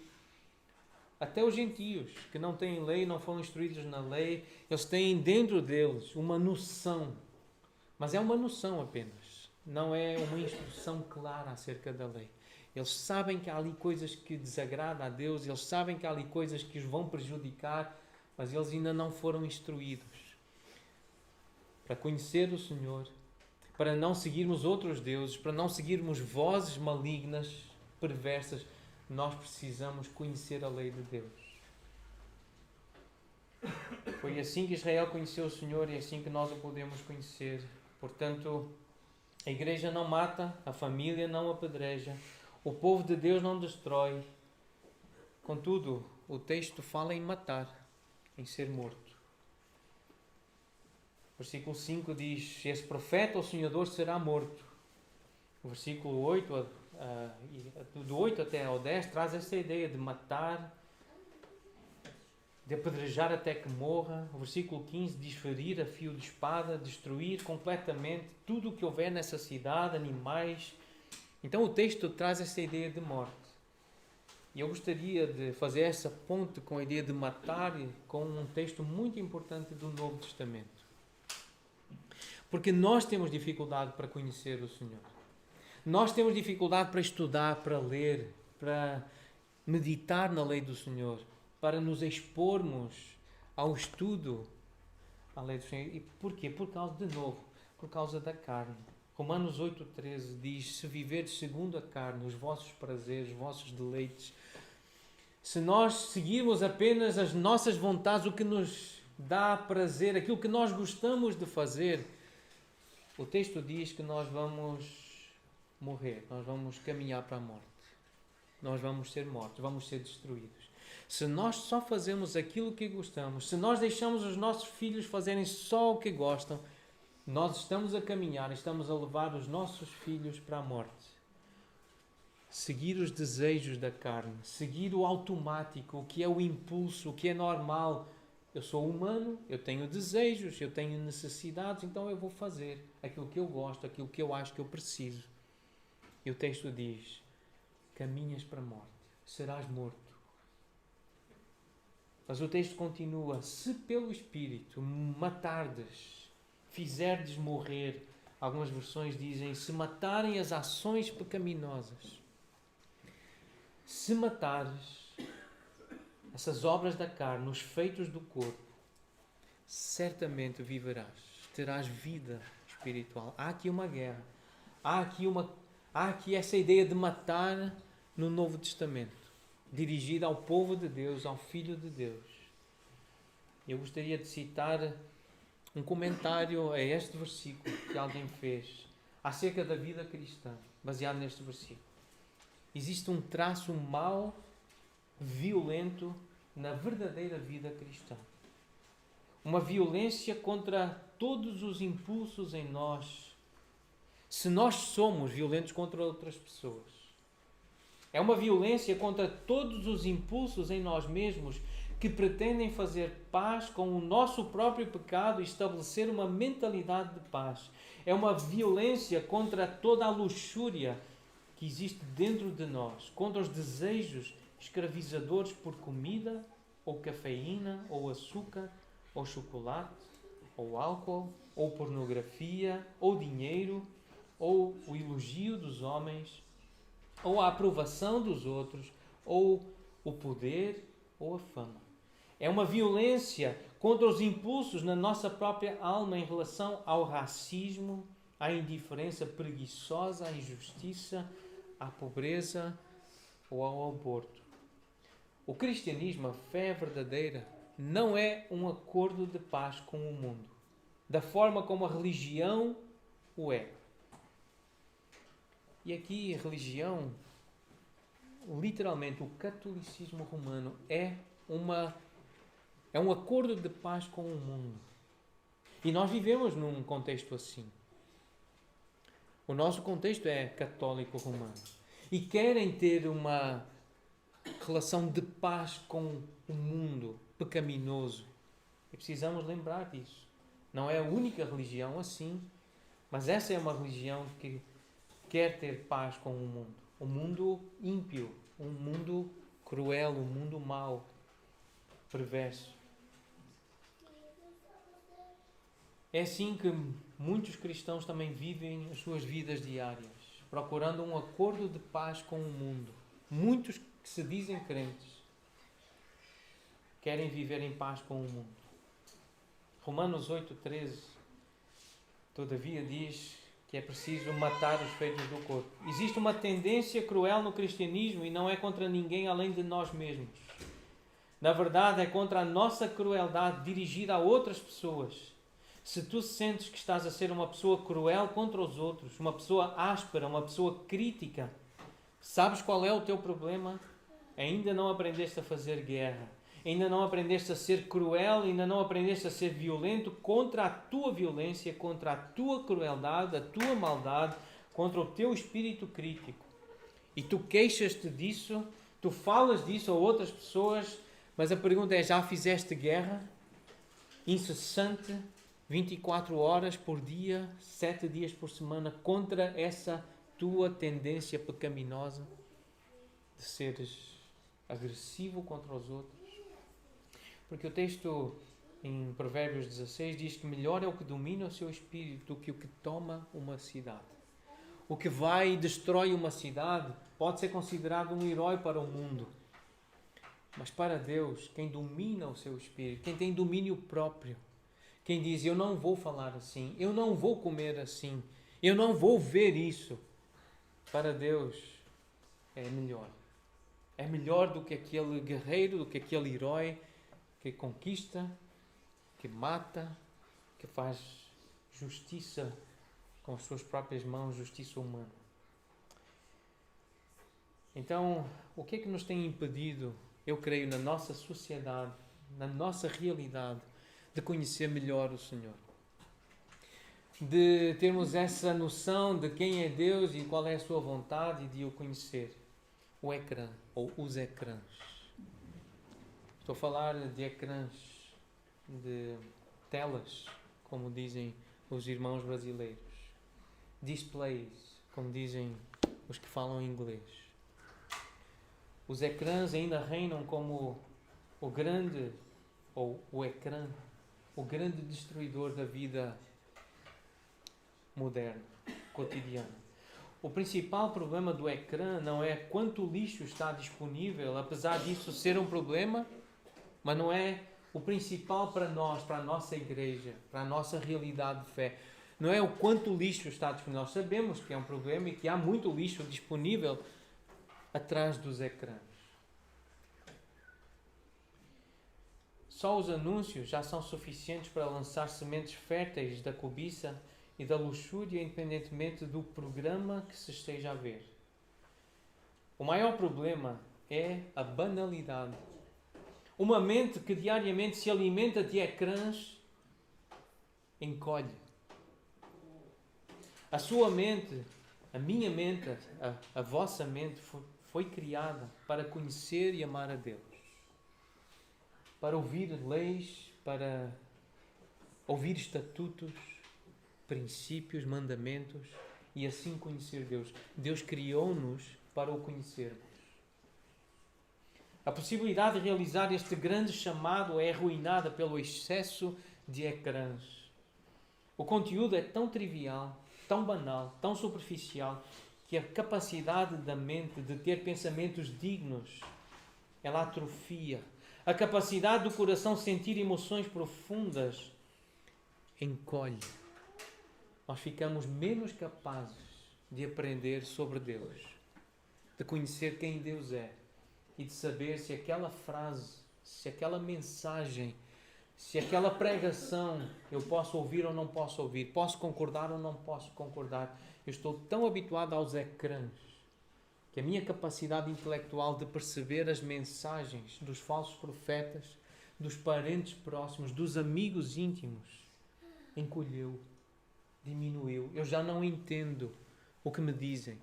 Speaker 1: até os gentios que não têm lei, não foram instruídos na lei, eles têm dentro deles uma noção, mas é uma noção apenas, não é uma instrução clara acerca da lei. Eles sabem que há ali coisas que desagradam a Deus, eles sabem que há ali coisas que os vão prejudicar, mas eles ainda não foram instruídos. Para conhecer o Senhor, para não seguirmos outros deuses, para não seguirmos vozes malignas, perversas, nós precisamos conhecer a lei de Deus. Foi assim que Israel conheceu o Senhor e é assim que nós o podemos conhecer. Portanto, a igreja não mata, a família não apedreja, o povo de Deus não destrói. Contudo, o texto fala em matar, em ser morto. Versículo 5 diz, esse profeta ou sonhador será morto. O versículo 8, do 8 até ao 10, traz essa ideia de matar, de apedrejar até que morra. O versículo 15 diz ferir a fio de espada, destruir completamente tudo o que houver nessa cidade, animais. Então o texto traz essa ideia de morte. E eu gostaria de fazer essa ponte com a ideia de matar com um texto muito importante do Novo Testamento. Porque nós temos dificuldade para conhecer o Senhor. Nós temos dificuldade para estudar, para ler, para meditar na lei do Senhor, para nos expormos ao estudo à lei do Senhor. E porquê? Por causa da carne. Romanos 8,13 diz, se viverdes segundo a carne, os vossos prazeres, os vossos deleites, se nós seguirmos apenas as nossas vontades, o que nos dá prazer, aquilo que nós gostamos de fazer, o texto diz que nós vamos morrer, nós vamos caminhar para a morte. Nós vamos ser mortos, vamos ser destruídos. Se nós só fazemos aquilo que gostamos, se nós deixamos os nossos filhos fazerem só o que gostam, nós estamos a caminhar, estamos a levar os nossos filhos para a morte. Seguir os desejos da carne, seguir o automático, o que é o impulso, o que é normal. Eu sou humano, eu tenho desejos, eu tenho necessidades, então eu vou fazer aquilo que eu gosto, aquilo que eu acho que eu preciso. E o texto diz, caminhas para a morte, serás morto. Mas o texto continua, se pelo Espírito matardes, fizerdes morrer, algumas versões dizem, se matarem as ações pecaminosas, se matares essas obras da carne, os feitos do corpo, certamente viverás, terás vida espiritual. Há aqui uma guerra, há aqui essa ideia de matar no Novo Testamento, dirigida ao povo de Deus, ao Filho de Deus. Eu gostaria de citar um comentário a este versículo que alguém fez acerca da vida cristã, baseado neste versículo. Existe um traço mau, violento na verdadeira vida cristã. Uma violência contra todos os impulsos em nós. Se nós somos violentos contra outras pessoas. É uma violência contra todos os impulsos em nós mesmos que pretendem fazer paz com o nosso próprio pecado e estabelecer uma mentalidade de paz. É uma violência contra toda a luxúria que existe dentro de nós, contra os desejos escravizadores por comida, ou cafeína, ou açúcar, ou chocolate, ou álcool, ou pornografia, ou dinheiro, ou o elogio dos homens, ou a aprovação dos outros, ou o poder, ou a fama. É uma violência contra os impulsos na nossa própria alma em relação ao racismo, à indiferença preguiçosa, à injustiça, à pobreza ou ao aborto. O cristianismo, a fé verdadeira, não é um acordo de paz com o mundo, da forma como a religião o é. E aqui a religião, literalmente o catolicismo romano, é um acordo de paz com o mundo. E nós vivemos num contexto assim. O nosso contexto é católico romano. E querem ter uma relação de paz com o mundo pecaminoso. E precisamos lembrar disso. Não é a única religião assim, mas essa é uma religião que quer ter paz com o mundo. Um mundo ímpio, um mundo cruel, um mundo mau, perverso. É assim que muitos cristãos também vivem as suas vidas diárias, procurando um acordo de paz com o mundo. Muitos que se dizem crentes querem viver em paz com o mundo. Romanos 8,13 todavia diz que é preciso matar os feitos do corpo. Existe uma tendência cruel no cristianismo e não é contra ninguém além de nós mesmos. Na verdade, é contra a nossa crueldade dirigida a outras pessoas. Se tu sentes que estás a ser uma pessoa cruel contra os outros, uma pessoa áspera, uma pessoa crítica, sabes qual é o teu problema? Ainda não aprendeste a fazer guerra. Ainda não aprendeste a ser cruel, ainda não aprendeste a ser violento contra a tua violência, contra a tua crueldade, a tua maldade, contra o teu espírito crítico. E tu queixas-te disso, tu falas disso a outras pessoas, mas a pergunta é, já fizeste guerra? Incessante, 24 horas por dia, 7 dias por semana, contra essa tua tendência pecaminosa de seres agressivo contra os outros? Porque o texto em Provérbios 16 diz que melhor é o que domina o seu espírito do que o que toma uma cidade. O que vai e destrói uma cidade pode ser considerado um herói para o mundo. Mas para Deus, quem domina o seu espírito, quem tem domínio próprio, quem diz, eu não vou falar assim, eu não vou comer assim, eu não vou ver isso, para Deus é melhor. É melhor do que aquele guerreiro, do que aquele herói que conquista, que mata, que faz justiça com as suas próprias mãos, justiça humana. Então, o que é que nos tem impedido, eu creio, na nossa sociedade, na nossa realidade, de conhecer melhor o Senhor? De termos essa noção de quem é Deus e qual é a sua vontade e de o conhecer? O ecrã, ou os ecrãs. Estou a falar de ecrãs, de telas, como dizem os irmãos brasileiros. Displays, como dizem os que falam inglês. Os ecrãs ainda reinam como o grande, ou o ecrã, o grande destruidor da vida moderna, cotidiana. O principal problema do ecrã não é quanto lixo está disponível, apesar disso ser um problema, mas não é o principal para nós, para a nossa igreja, para a nossa realidade de fé. Não é o quanto lixo está disponível. Nós sabemos que é um problema e que há muito lixo disponível atrás dos ecrãs. Só os anúncios já são suficientes para lançar sementes férteis da cobiça e da luxúria, independentemente do programa que se esteja a ver. O maior problema é a banalidade. Uma mente que diariamente se alimenta de ecrãs encolhe. A sua mente, a minha mente, a vossa mente foi criada para conhecer e amar a Deus. Para ouvir leis, para ouvir estatutos, princípios, mandamentos e assim conhecer Deus. Deus criou-nos para o conhecermos. A possibilidade de realizar este grande chamado é arruinada pelo excesso de ecrãs. O conteúdo é tão trivial, tão banal, tão superficial, que a capacidade da mente de ter pensamentos dignos, ela atrofia. A capacidade do coração sentir emoções profundas encolhe. nós ficamos menos capazes de aprender sobre Deus, de conhecer quem Deus é e de saber se aquela frase, se aquela mensagem, se aquela pregação eu posso ouvir ou não posso ouvir, posso concordar ou não posso concordar. Eu estou tão habituado aos ecrãs que a minha capacidade intelectual de perceber as mensagens dos falsos profetas, dos parentes próximos, dos amigos íntimos, encolheu, diminuiu. Eu já não entendo o que me dizem.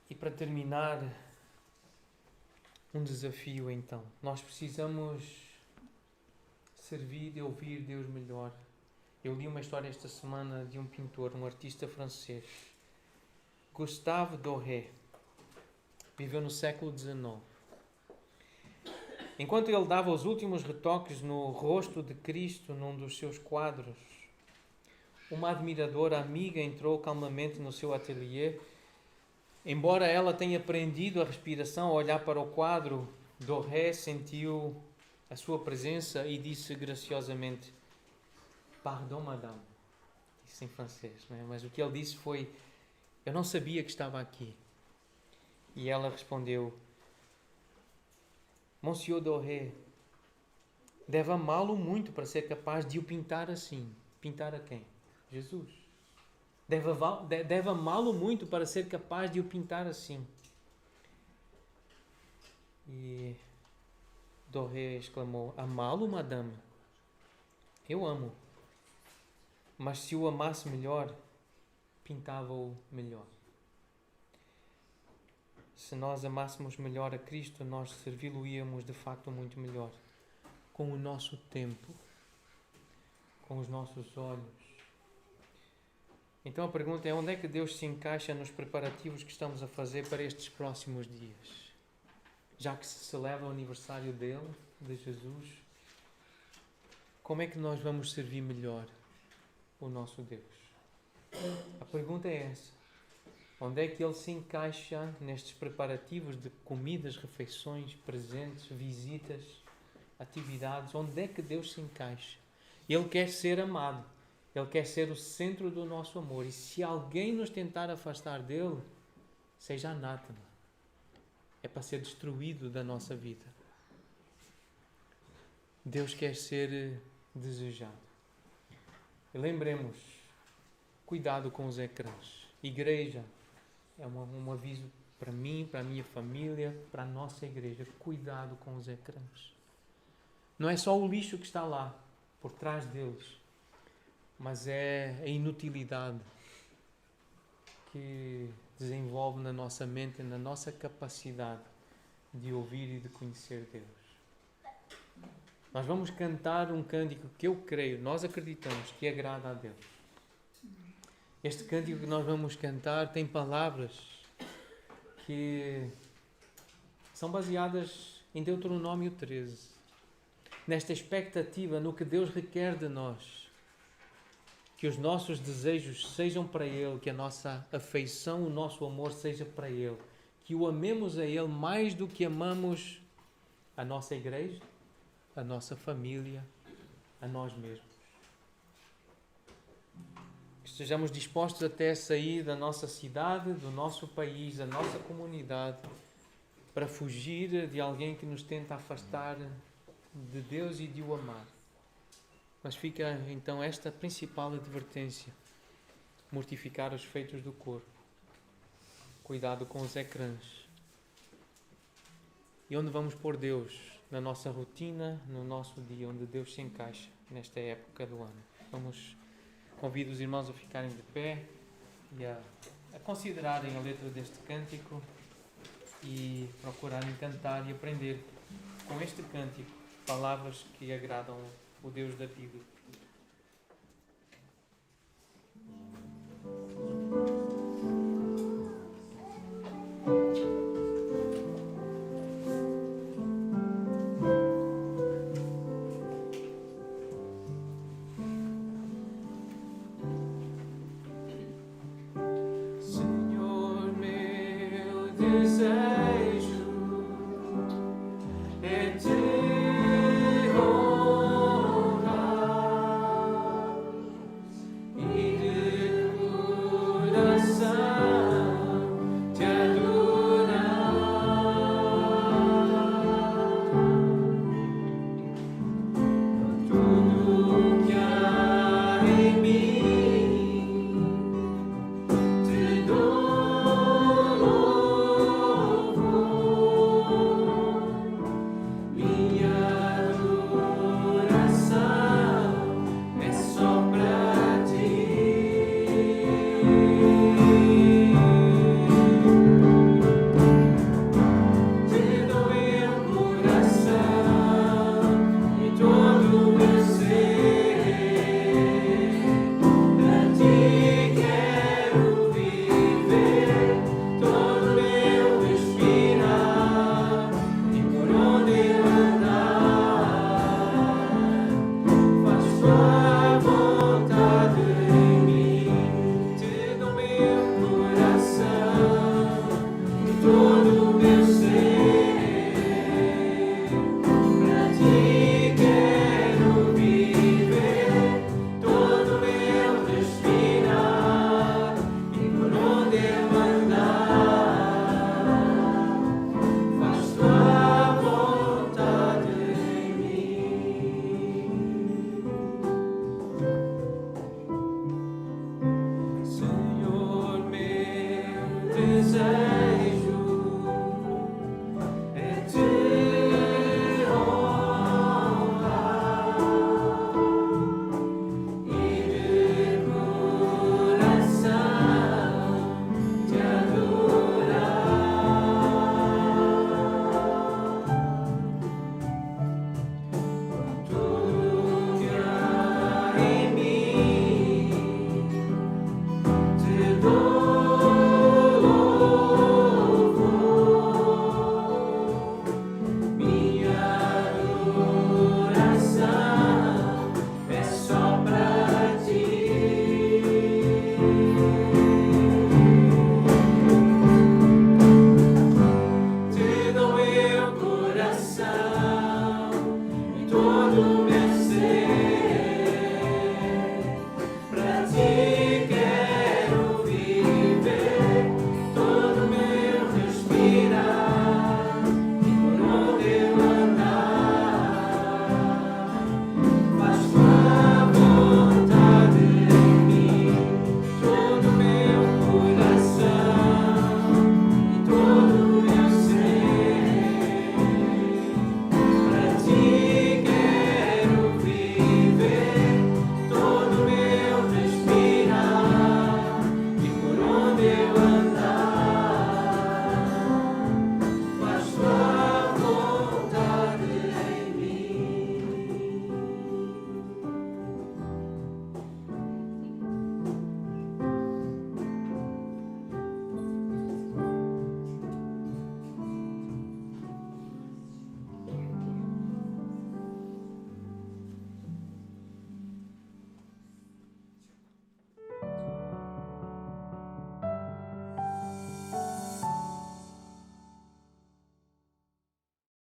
Speaker 1: E para terminar, um desafio então. Nós precisamos servir e ouvir Deus melhor. Eu li uma história esta semana de um pintor, um artista francês, Gustave Doré. Viveu no século XIX. Enquanto ele dava os últimos retoques no rosto de Cristo num dos seus quadros, uma admiradora amiga entrou calmamente no seu ateliê. Embora ela tenha aprendido a respiração ao olhar para o quadro, Doré sentiu a sua presença e disse graciosamente: "Pardon, madame", disse em francês, não é? Mas o que ele disse foi: "Eu não sabia que estava aqui." E ela respondeu: "Monsieur Doré deve amá-lo muito para ser capaz de o pintar assim." Pintar a quem? Jesus. Deve amá-lo muito para ser capaz de o pintar assim. E Doré exclamou: "Amá-lo, madame? Eu amo. Mas se o amasse melhor, pintava-o melhor." Se nós amássemos melhor a Cristo, nós servi-lo-íamos de facto muito melhor. Com o nosso tempo, com os nossos olhos. Então a pergunta é: onde é que Deus se encaixa nos preparativos que estamos a fazer para estes próximos dias? Já que se celebra o aniversário dele, de Jesus, como é que nós vamos servir melhor o nosso Deus? A pergunta é essa. Onde é que ele se encaixa nestes preparativos de comidas, refeições, presentes, visitas, atividades? Onde é que Deus se encaixa? Ele quer ser amado. Ele quer ser o centro do nosso amor. E se alguém nos tentar afastar dele, seja anátema. É para ser destruído da nossa vida. Deus quer ser desejado. E lembremos, cuidado com os ecrãs. Igreja, é um aviso para mim, para a minha família, para a nossa igreja. Cuidado com os ecrãs. Não é só o lixo que está lá, por trás deles, mas é a inutilidade que desenvolve na nossa mente, na nossa capacidade de ouvir e de conhecer Deus. Nós vamos cantar um cântico que eu creio, nós acreditamos que agrada a Deus. Este cântico que nós vamos cantar tem palavras que são baseadas em Deuteronômio 13. Nesta expectativa, no que Deus requer de nós. Que os nossos desejos sejam para Ele, que a nossa afeição, o nosso amor seja para Ele. Que o amemos a Ele mais do que amamos a nossa igreja, a nossa família, a nós mesmos. Que estejamos dispostos até a sair da nossa cidade, do nosso país, da nossa comunidade, para fugir de alguém que nos tenta afastar de Deus e de o amar. Mas fica então esta principal advertência: mortificar os feitos do corpo, cuidado com os ecrãs. E onde vamos pôr Deus? Na nossa rotina, no nosso dia, onde Deus se encaixa nesta época do ano. Convido os irmãos a ficarem de pé e a considerarem a letra deste cântico e procurarem cantar e aprender com este cântico palavras que agradam o Deus da Bíblia.